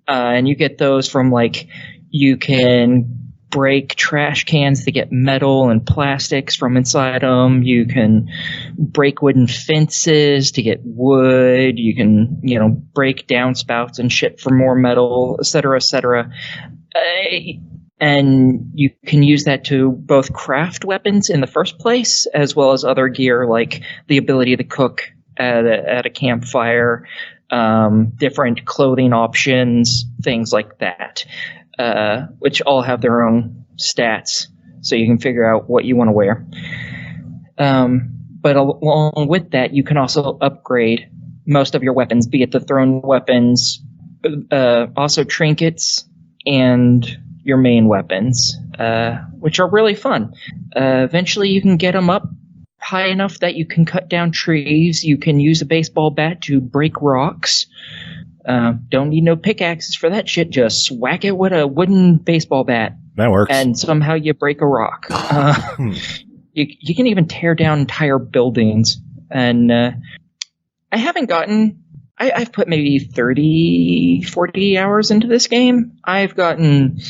And you get those from, like, you can break trash cans to get metal and plastics from inside them. You can break wooden fences to get wood. You can, break downspouts and shit for more metal, et cetera, et cetera. And you can use that to both craft weapons in the first place, as well as other gear, like the ability to cook at a campfire, different clothing options, things like that. Which all have their own stats, so you can figure out what you want to wear. But along with that, you can also upgrade most of your weapons, be it the thrown weapons, also trinkets, and your main weapons, which are really fun. Eventually, you can get them up high enough that you can cut down trees. You can use a baseball bat to break rocks. Don't need no pickaxes for that shit. Just whack it with a wooden baseball bat. That works. And somehow you break a rock. You can even tear down entire buildings. And I haven't gotten... I've put maybe 30, 40 hours into this game. I've gotten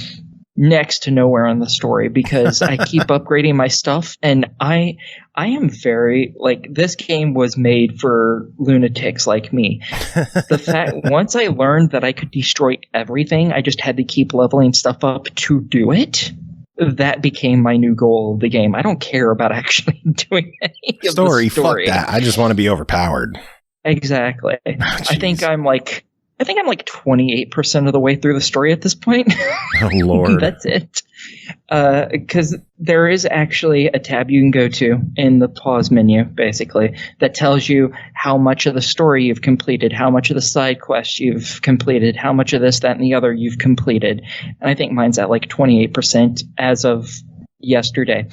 next to nowhere on the story because I keep upgrading my stuff, and I am very, like, this game was made for lunatics like me. The fact, once I learned that I could destroy everything, I just had to keep leveling stuff up to do it. That became my new goal of the game. I don't care about actually doing any of the story. Fuck that. I just want to be overpowered. Exactly. I think I'm like 28% of the way through the story at this point. Oh, Lord. That's it. Because there is actually a tab you can go to in the pause menu, basically, that tells you how much of the story you've completed, how much of the side quests you've completed, how much of this, that, and the other you've completed. And I think mine's at like 28% as of yesterday,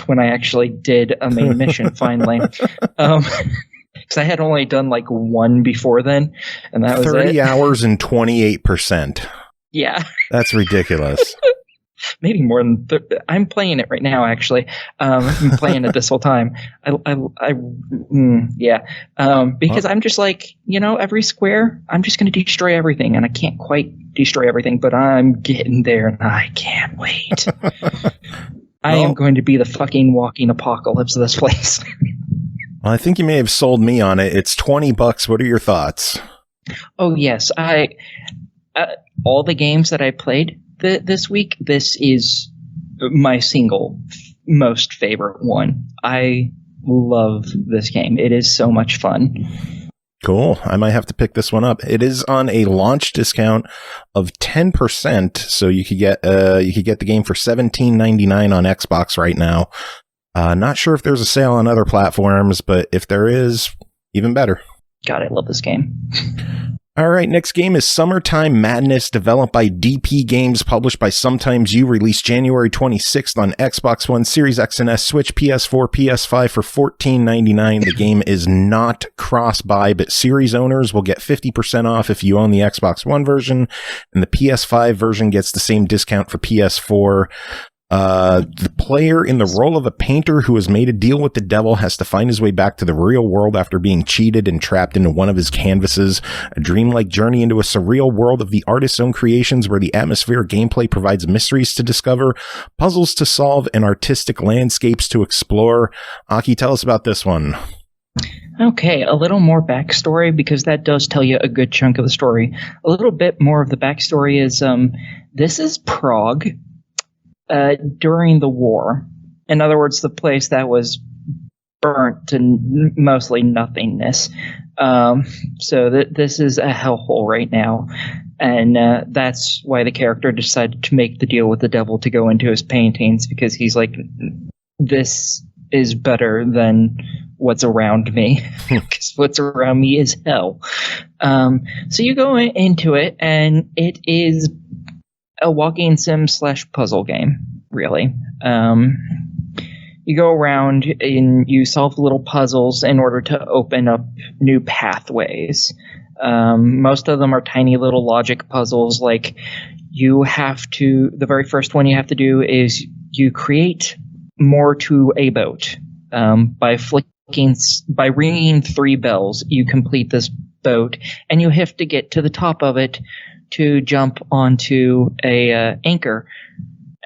when I actually did a main mission, finally. Because I had only done like one before then, and that was 30 it. hours and 28%. Yeah. That's ridiculous. Maybe more than... I'm playing it right now, actually. I've been playing it this whole time. Because I'm just like, every square, I'm just going to destroy everything, and I can't quite destroy everything, but I'm getting there, and I can't wait. I am going to be the fucking walking apocalypse of this place. Well, I think you may have sold me on it. It's $20. What are your thoughts? Oh, yes. All the games that I played this week, this is my single most favorite one. I love this game. It is so much fun. Cool. I might have to pick this one up. It is on a launch discount of 10%, so you could get the game for $17.99 on Xbox right now. Not sure if there's a sale on other platforms, but if there is, even better. God, I love this game. All right, next game is Summertime Madness, developed by DP Games, published by Sometimes You, released January 26th on Xbox One, Series X and S, Switch, PS4, PS5 for $14.99. The game is not cross-buy, but series owners will get 50% off if you own the Xbox One version, and the PS5 version gets the same discount for PS4. The player in the role of a painter who has made a deal with the devil has to find his way back to the real world after being cheated and trapped into one of his canvases. A dreamlike journey into a surreal world of the artist's own creations where the atmospheric gameplay provides mysteries to discover, puzzles to solve, and artistic landscapes to explore. Aki, tell us about this one. Okay, a little more backstory, because that does tell you a good chunk of the story. A little bit more of the backstory is, this is Prague. During the war. In other words, the place that was burnt to mostly nothingness. So this is a hellhole right now. And that's why the character decided to make the deal with the devil to go into his paintings, because he's like, this is better than what's around me, because what's around me is hell. So you go into it, and it is a walking sim / puzzle game, really. You go around and you solve little puzzles in order to open up new pathways. Most of them are tiny little logic puzzles. Like, the very first one you have to do is you create more to a boat. By ringing 3 bells, you complete this boat, and you have to get to the top of it to jump onto a anchor.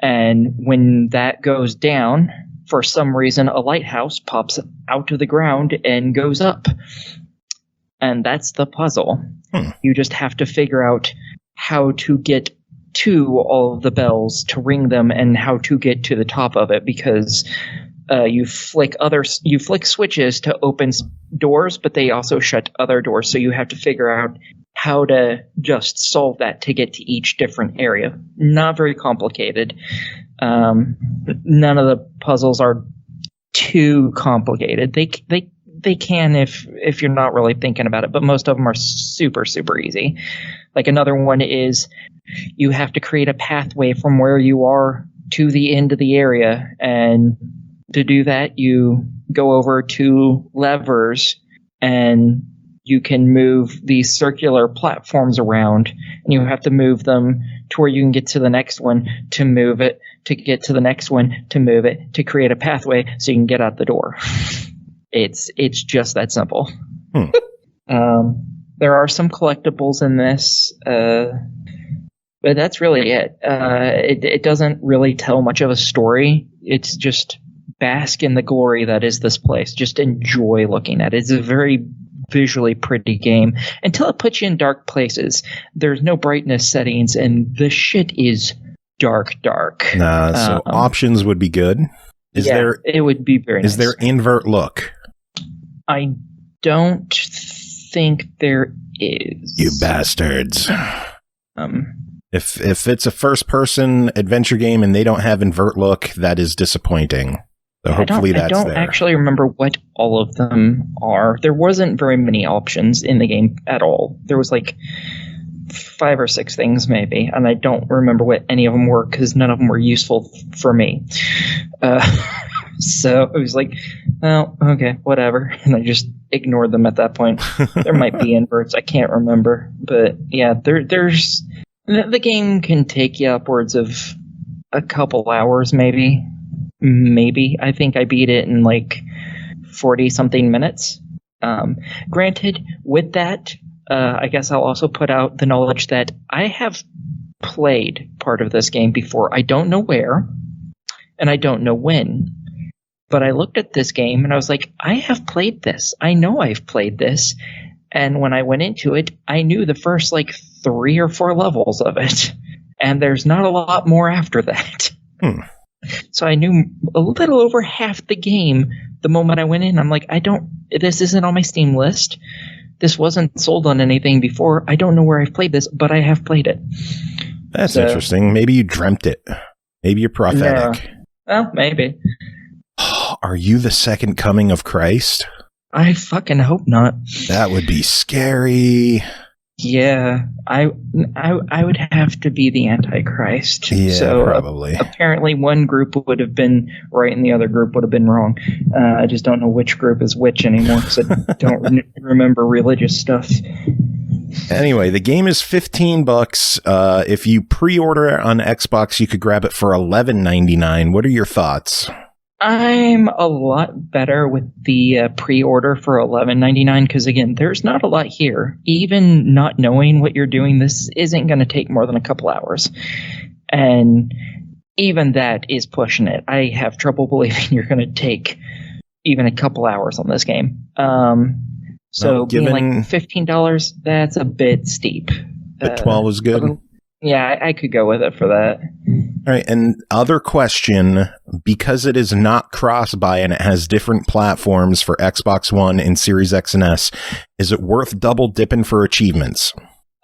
And when that goes down, for some reason, a lighthouse pops out of the ground and goes up. And that's the puzzle. You just have to figure out how to get to all of the bells to ring them, and how to get to the top of it, because you flick switches to open doors, but they also shut other doors. So you have to figure out how to just solve that to get to each different area. Not very complicated. None of the puzzles are too complicated. They can if you're not really thinking about it, but most of them are super, super easy. Like, another one is you have to create a pathway from where you are to the end of the area, and to do that, you go over to levers, and you can move these circular platforms around, and you have to move them to where you can get to the next one to move it to get to the next one, to move it, to create a pathway so you can get out the door. It's just that simple. There are some collectibles in this, but that's really it. It doesn't really tell much of a story. It's just bask in the glory that is this place. Just enjoy looking at it. It's a very visually pretty game until it puts you in dark places. There's no brightness settings, and the shit is dark. So options would be good. It would be very nice. Is there invert look? I don't think there is. You bastards. If it's a first-person adventure game and they don't have invert look, that is disappointing. So hopefully that's there. I don't actually remember what all of them are. There wasn't very many options in the game at all. There was like 5 or 6 things maybe, and I don't remember what any of them were because none of them were useful for me. So it was like, oh, okay, whatever. And I just ignored them at that point. There might be inverts. I can't remember. But yeah, there's... The game can take you upwards of a couple hours, maybe. I think I beat it in like 40-something minutes. Granted, with that, I guess I'll also put out the knowledge that I have played part of this game before. I don't know where, and I don't know when. But I looked at this game, and I was like, I have played this. I know I've played this. And when I went into it, I knew the first like 3 or 4 levels of it. And there's not a lot more after that. So I knew a little over half the game the moment I went in. I'm like, this isn't on my Steam list. This wasn't sold on anything before. I don't know where I've played this, but I have played it. That's interesting. Maybe you dreamt it. Maybe you're prophetic. Well, maybe. Are you the second coming of Christ? I fucking hope not. That would be scary. Yeah, I would have to be the Antichrist. Yeah, so probably. Apparently one group would have been right and the other group would have been wrong. I just don't know which group is which anymore because I don't remember religious stuff. Anyway, the game is $15. If you pre-order it on Xbox, you could grab it for $11.99. What are your thoughts? I'm a lot better with the pre-order for $11.99 because, again, there's not a lot here. Even not knowing what you're doing, this isn't going to take more than a couple hours. And even that is pushing it. I have trouble believing you're going to take even a couple hours on this game. So being like $15, that's a bit steep. But 12 is good? Yeah, I could go with it for that. All right, and other question, because it is not cross-buy and it has different platforms for Xbox One and Series X and S, is it worth double dipping for achievements?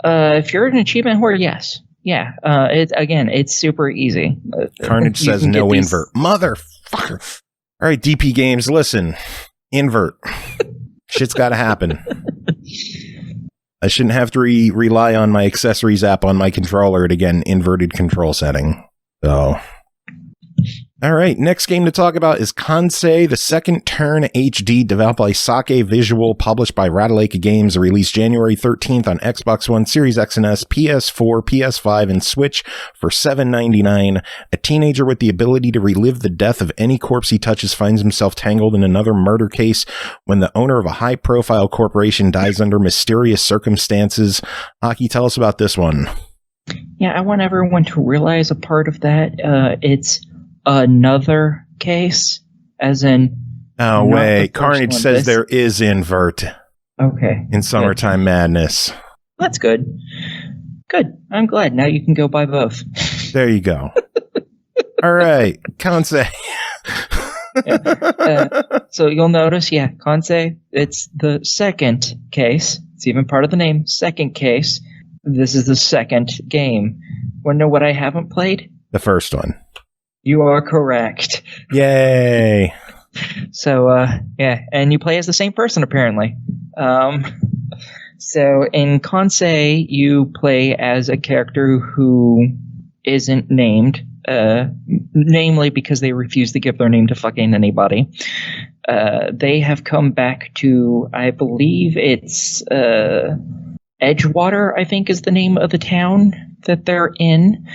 If you're an achievement whore, yes. Yeah, it's super easy. Carnage says no invert. Motherfucker. All right, DP Games, listen. Invert. Shit's got to happen. I shouldn't have to rely on my accessories app on my controller to get an inverted control setting. So, all right. Next game to talk about is Kansei, the Second Turn HD, developed by SakeVisual, published by Ratalaika Games, released January 13th on Xbox One, Series X and S, PS4, PS5, and Switch for $7.99. A teenager with the ability to relive the death of any corpse he touches finds himself tangled in another murder case when the owner of a high-profile corporation dies under mysterious circumstances. Aki, tell us about this one. Yeah, I want everyone to realize a part of that. It's another case, as in... Oh, wait. Carnage says there is invert. Okay. In Summertime Madness. That's good. Good. I'm glad. Now you can go buy both. There you go. All right. Kansei. So you'll notice, Kansei, it's the second case. It's even part of the name. Second case. This is the second game. Want to know what I haven't played? The first one. You are correct. Yay. So, and you play as the same person, apparently. So in Kansei, you play as a character who isn't named, namely because they refuse to give their name to fucking anybody. They have come back to, I believe it's Edgewater, I think is the name of the town that they're in.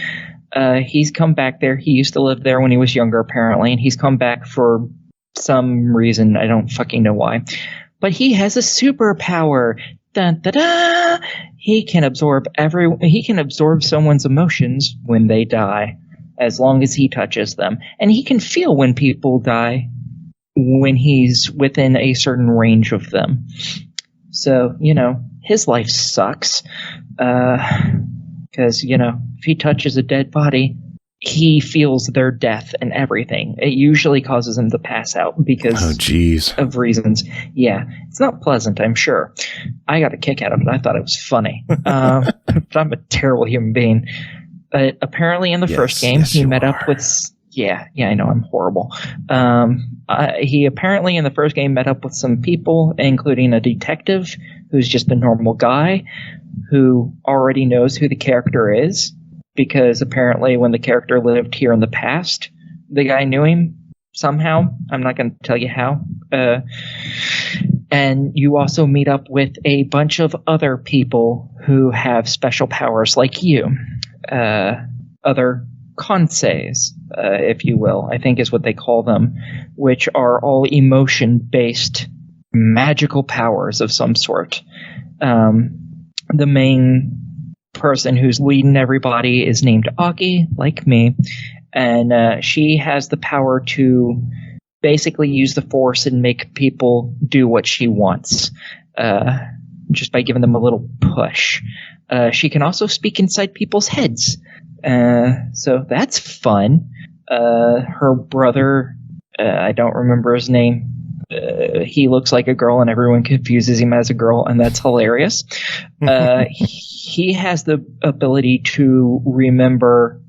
He's come back there. He used to live there when he was younger, apparently, and he's come back for some reason. I don't fucking know why. But he has a superpower. Dun, da, da. He can absorb someone's emotions when they die, as long as he touches them. And he can feel when people die when he's within a certain range of them. So, his life sucks. Because, if he touches a dead body, he feels their death and everything. It usually causes him to pass out because of reasons. Yeah, it's not pleasant, I'm sure. I got a kick out of it. I thought it was funny. But I'm a terrible human being. But apparently in the first game, he met up with... Yeah, I know, I'm horrible. He apparently in the first game met up with some people, including a detective who's just a normal guy who already knows who the character is, because apparently when the character lived here in the past, the guy knew him somehow. I'm not going to tell you how. And you also meet up with a bunch of other people who have special powers like you. Other Kanseis, if you will, I think is what they call them, which are all emotion-based magical powers of some sort. The main person who's leading everybody is named Aki, like me, and she has the power to basically use the Force and make people do what she wants, just by giving them a little push. She can also speak inside people's heads, so that's fun. Her brother, I don't remember his name. He looks like a girl and everyone confuses him as a girl, and that's hilarious. He has the ability to remember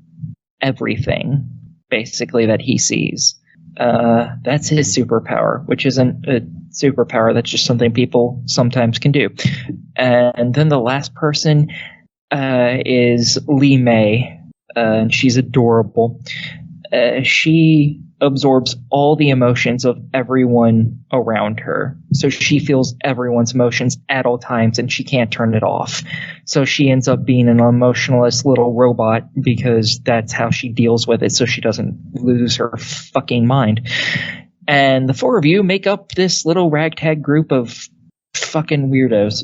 everything, basically, that he sees. That's his superpower, which isn't a superpower. That's just something people sometimes can do. And then the last person is Lee May, and she's adorable. She absorbs all the emotions of everyone around her. So she feels everyone's emotions at all times, and she can't turn it off. So she ends up being an emotionless little robot because that's how she deals with it, so she doesn't lose her fucking mind. And the four of you make up this little ragtag group of fucking weirdos.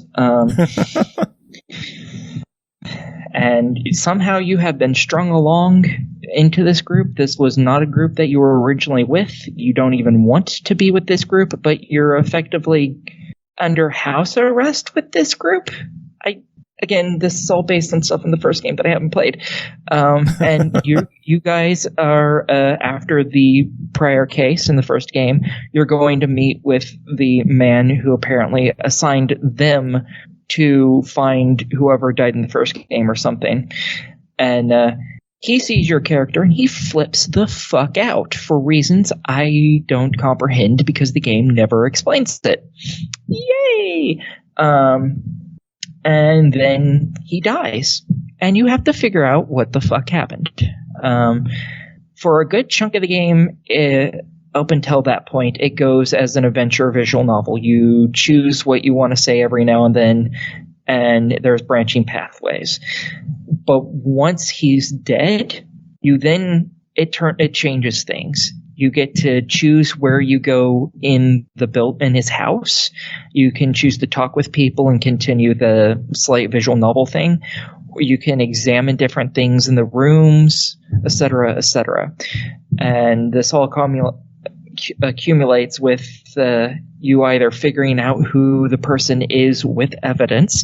And somehow you have been strung along into this group. This was not a group that you were originally with. You don't even want to be with this group, but you're effectively under house arrest with this group. Again, this is all based on stuff in the first game that I haven't played. And you guys are, after the prior case in the first game, you're going to meet with the man who apparently assigned them to find whoever died in the first game or something. And he sees your character and he flips the fuck out for reasons I don't comprehend because the game never explains it. Yay! And then he dies. And you have to figure out what the fuck happened. For a good chunk of the game, up until that point, it goes as an adventure visual novel. You choose what you want to say every now and then, and there's branching pathways. But once he's dead, it changes things. You get to choose where you go in his house. You can choose to talk with people and continue the slight visual novel thing. Or you can examine different things in the rooms, etc., etc. And this all accumulates with you either figuring out who the person is with evidence,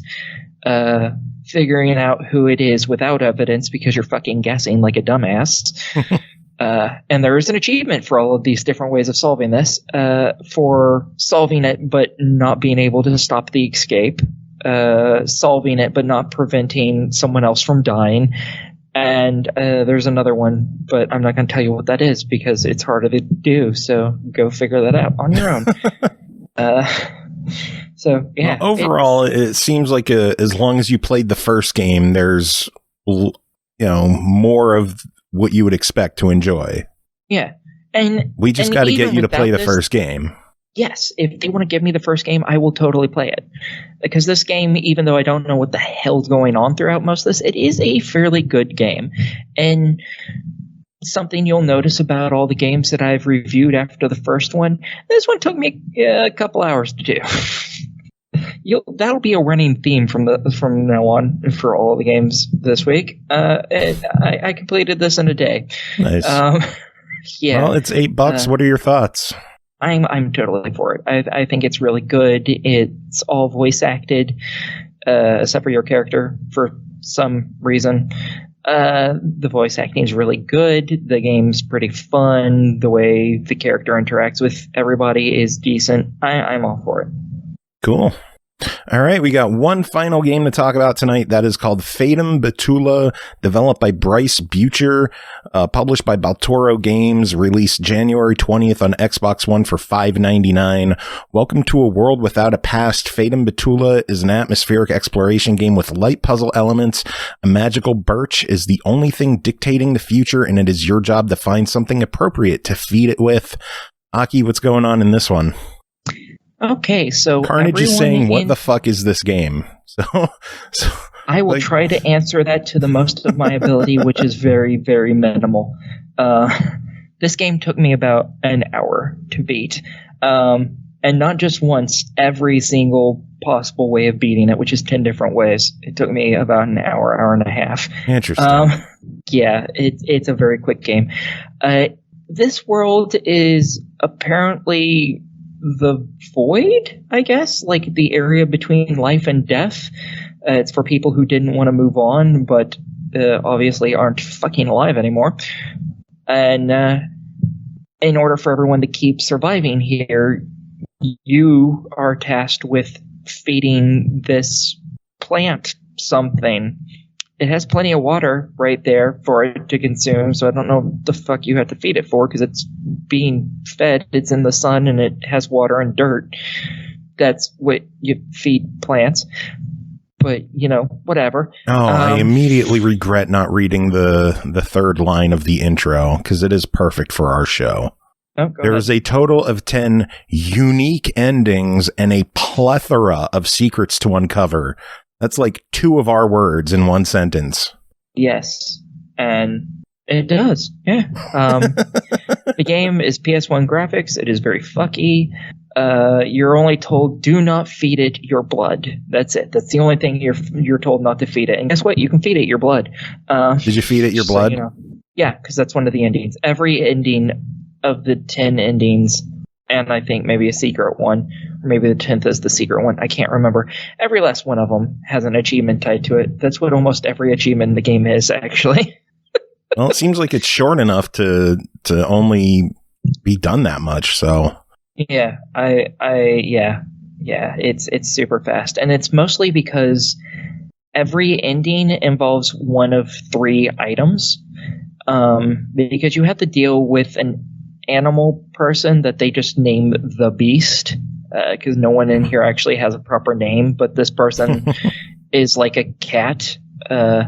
figuring out who it is without evidence because you're fucking guessing like a dumbass. And there is an achievement for all of these different ways of solving this, for solving it but not being able to stop the escape, solving it but not preventing someone else from dying. And there's another one, but I'm not going to tell you what that is because it's harder to do, so go figure that out on your own. So, yeah. Well, overall, it seems like as long as you played the first game, there's more of what you would expect to enjoy. Yeah. And we just got to get you to play the first game. yes, if they want to give me the first game, I will totally play it. Because this game, even though I don't know what the hell's going on throughout most of this, it is a fairly good game. And something you'll notice about all the games that I've reviewed after the first one, this one took me a couple hours to do. That'll be a running theme from now on for all the games this week. I completed this in a day. Nice. Yeah. Well, it's $8. What are your thoughts? I'm totally for it. I think it's really good. It's all voice acted, except for your character for some reason. The voice acting is really good. The game's pretty fun. The way the character interacts with everybody is decent. I'm all for it. Cool. All right, we got one final game to talk about tonight. That is called Fatum Betula, developed by Bryce, Bucher, published by Baltoro Games, released January 20th on Xbox One for $5.99. Welcome to a world without a past. Fatum Betula is an atmospheric exploration game with light puzzle elements. A magical birch is the only thing dictating the future, and it is your job to find something appropriate to feed it with. Aki, what's going on in this one? Okay, so Carnage is saying, what the fuck is this game? So I will try to answer that to the most of my ability, which is very, very minimal. This game took me about an hour to beat. And not just once, every single possible way of beating it, which is 10 different ways. It took me about an hour, hour and a half. Interesting. Yeah, it's a very quick game. This world is apparently the void, I guess, like the area between life and death. It's for people who didn't want to move on, but obviously aren't fucking alive anymore. And in order for everyone to keep surviving here, you are tasked with feeding this plant something. It has plenty of water right there for it to consume, so I don't know what the fuck you have to feed it for, because it's being fed, it's in the sun, and it has water and dirt. That's what you feed plants. But, whatever. I immediately regret not reading the third line of the intro, because it is perfect for our show. There is a total of 10 unique endings and a plethora of secrets to uncover. That's like 2 of our words in one sentence. Yes, and it does. Yeah. The game is PS1 graphics. It is very fucky. You're only told, do not feed it your blood. That's it. That's the only thing you're told not to feed it. And guess what? You can feed it your blood. Did you feed it your blood? Yeah, because that's one of the endings. Every ending of the 10 endings, and I think maybe a secret one, or maybe the 10th is the secret one. I can't remember. Every last one of them has an achievement tied to it. That's what almost every achievement in the game is, actually. Well, it seems like it's short enough to only be done that much. So yeah, it's super fast, and it's mostly because every ending involves one of 3 items. Because you have to deal with an animal person that they just name the Beast, because no one in here actually has a proper name, but this person is like a cat, a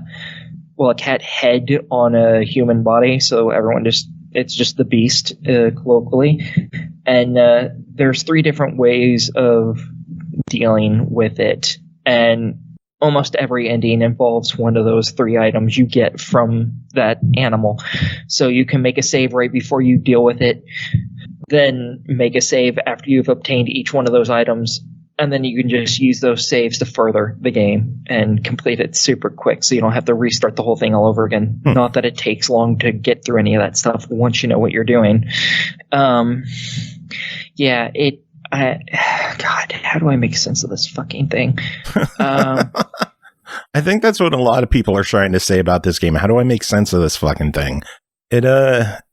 cat head on a human body, so everyone it's just the Beast, colloquially. And there's 3 different ways of dealing with it, and almost every ending involves one of those 3 items you get from that animal. So you can make a save right before you deal with it, then make a save after you've obtained each one of those items, and then you can just use those saves to further the game and complete it super quick, so you don't have to restart the whole thing all over again. Not that it takes long to get through any of that stuff once you know what you're doing. God, how do I make sense of this fucking thing? I think that's what a lot of people are trying to say about this game. How do I make sense of this fucking thing? It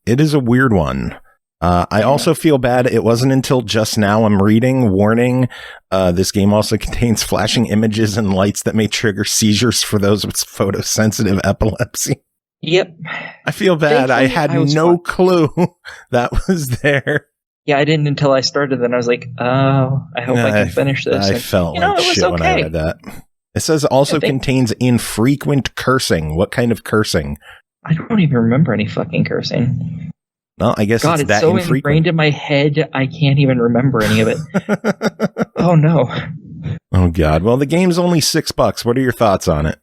is a weird one. I also feel bad. It wasn't until just now I'm reading, warning, this game also contains flashing images and lights that may trigger seizures for those with photosensitive epilepsy. Yep. I feel bad. I had no clue that was there. Yeah, I didn't until I started, then I was like, oh, I hope I can finish this. I felt like shit when I read that. It says also contains infrequent cursing. What kind of cursing? I don't even remember any fucking cursing. Well, I guess God, it's that so infrequent. ingrained in my head, I can't even remember any of it. Oh, no. Oh, God. Well, the game's only $6. What are your thoughts on it?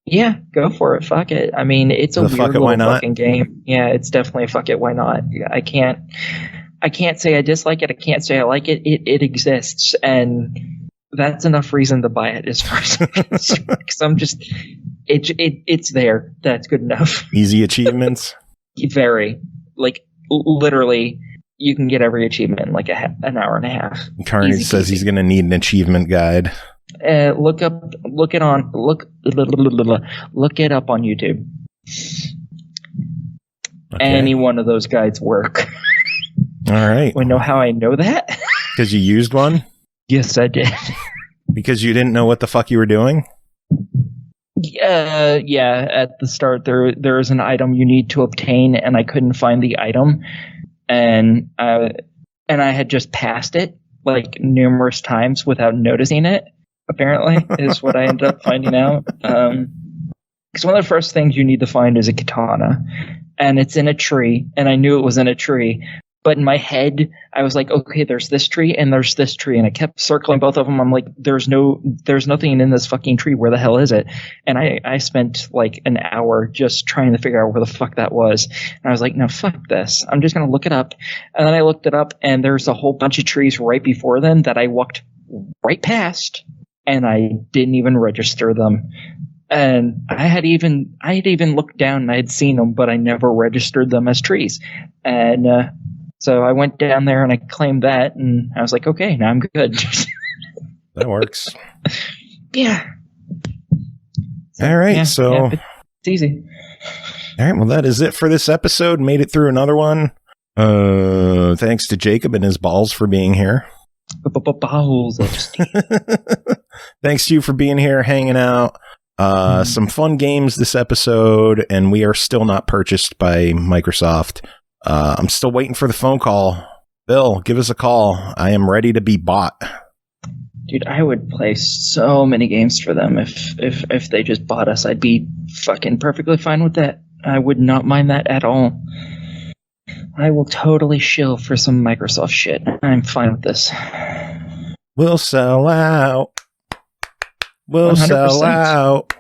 Yeah, go for it. Fuck it. I mean, it's a weird little fucking game. Yeah, it's definitely a fuck it. Why not? I can't say I dislike it. I can't say I like it. It exists, and that's enough reason to buy it. As far as because I'm just, it's there. That's good enough. Easy achievements. Very, like, literally, you can get every achievement in like an hour and a half. Carnage says he's going to need an achievement guide. Look it up on YouTube. Okay. Any one of those guides work. All right. Want to know how I know that? Because you used one? Yes, I did. Because you didn't know what the fuck you were doing? Yeah. At the start, there is an item you need to obtain, and I couldn't find the item, and I had just passed it like numerous times without noticing it. Apparently, is what I ended up finding out. Because one of the first things you need to find is a katana, and it's in a tree, and I knew it was in a tree. But in my head, I was like, okay, there's this tree and there's this tree, and I kept circling both of them. I'm like, there's nothing in this fucking tree. Where the hell is it? And I spent like an hour just trying to figure out where the fuck that was. And I was like, no, fuck this. I'm just gonna look it up. And then I looked it up, and there's a whole bunch of trees right before them that I walked right past. And I didn't even register them. And I had even looked down and I had seen them, but I never registered them as trees. And so I went down there and I claimed that, and I was like, okay, now I'm good. That works. Yeah. All right, so it's easy. All right, well, that is it for this episode. Made it through another one. Thanks to Jacob and his balls for being here. Balls of steel. Thanks to you for being here, hanging out. Some fun games this episode, and we are still not purchased by Microsoft. I'm still waiting for the phone call. Bill, give us a call. I am ready to be bought. Dude, I would play so many games for them if they just bought us. I'd be fucking perfectly fine with that. I would not mind that at all. I will totally shill for some Microsoft shit. I'm fine with this. We'll sell out. We'll 100%. Sell out.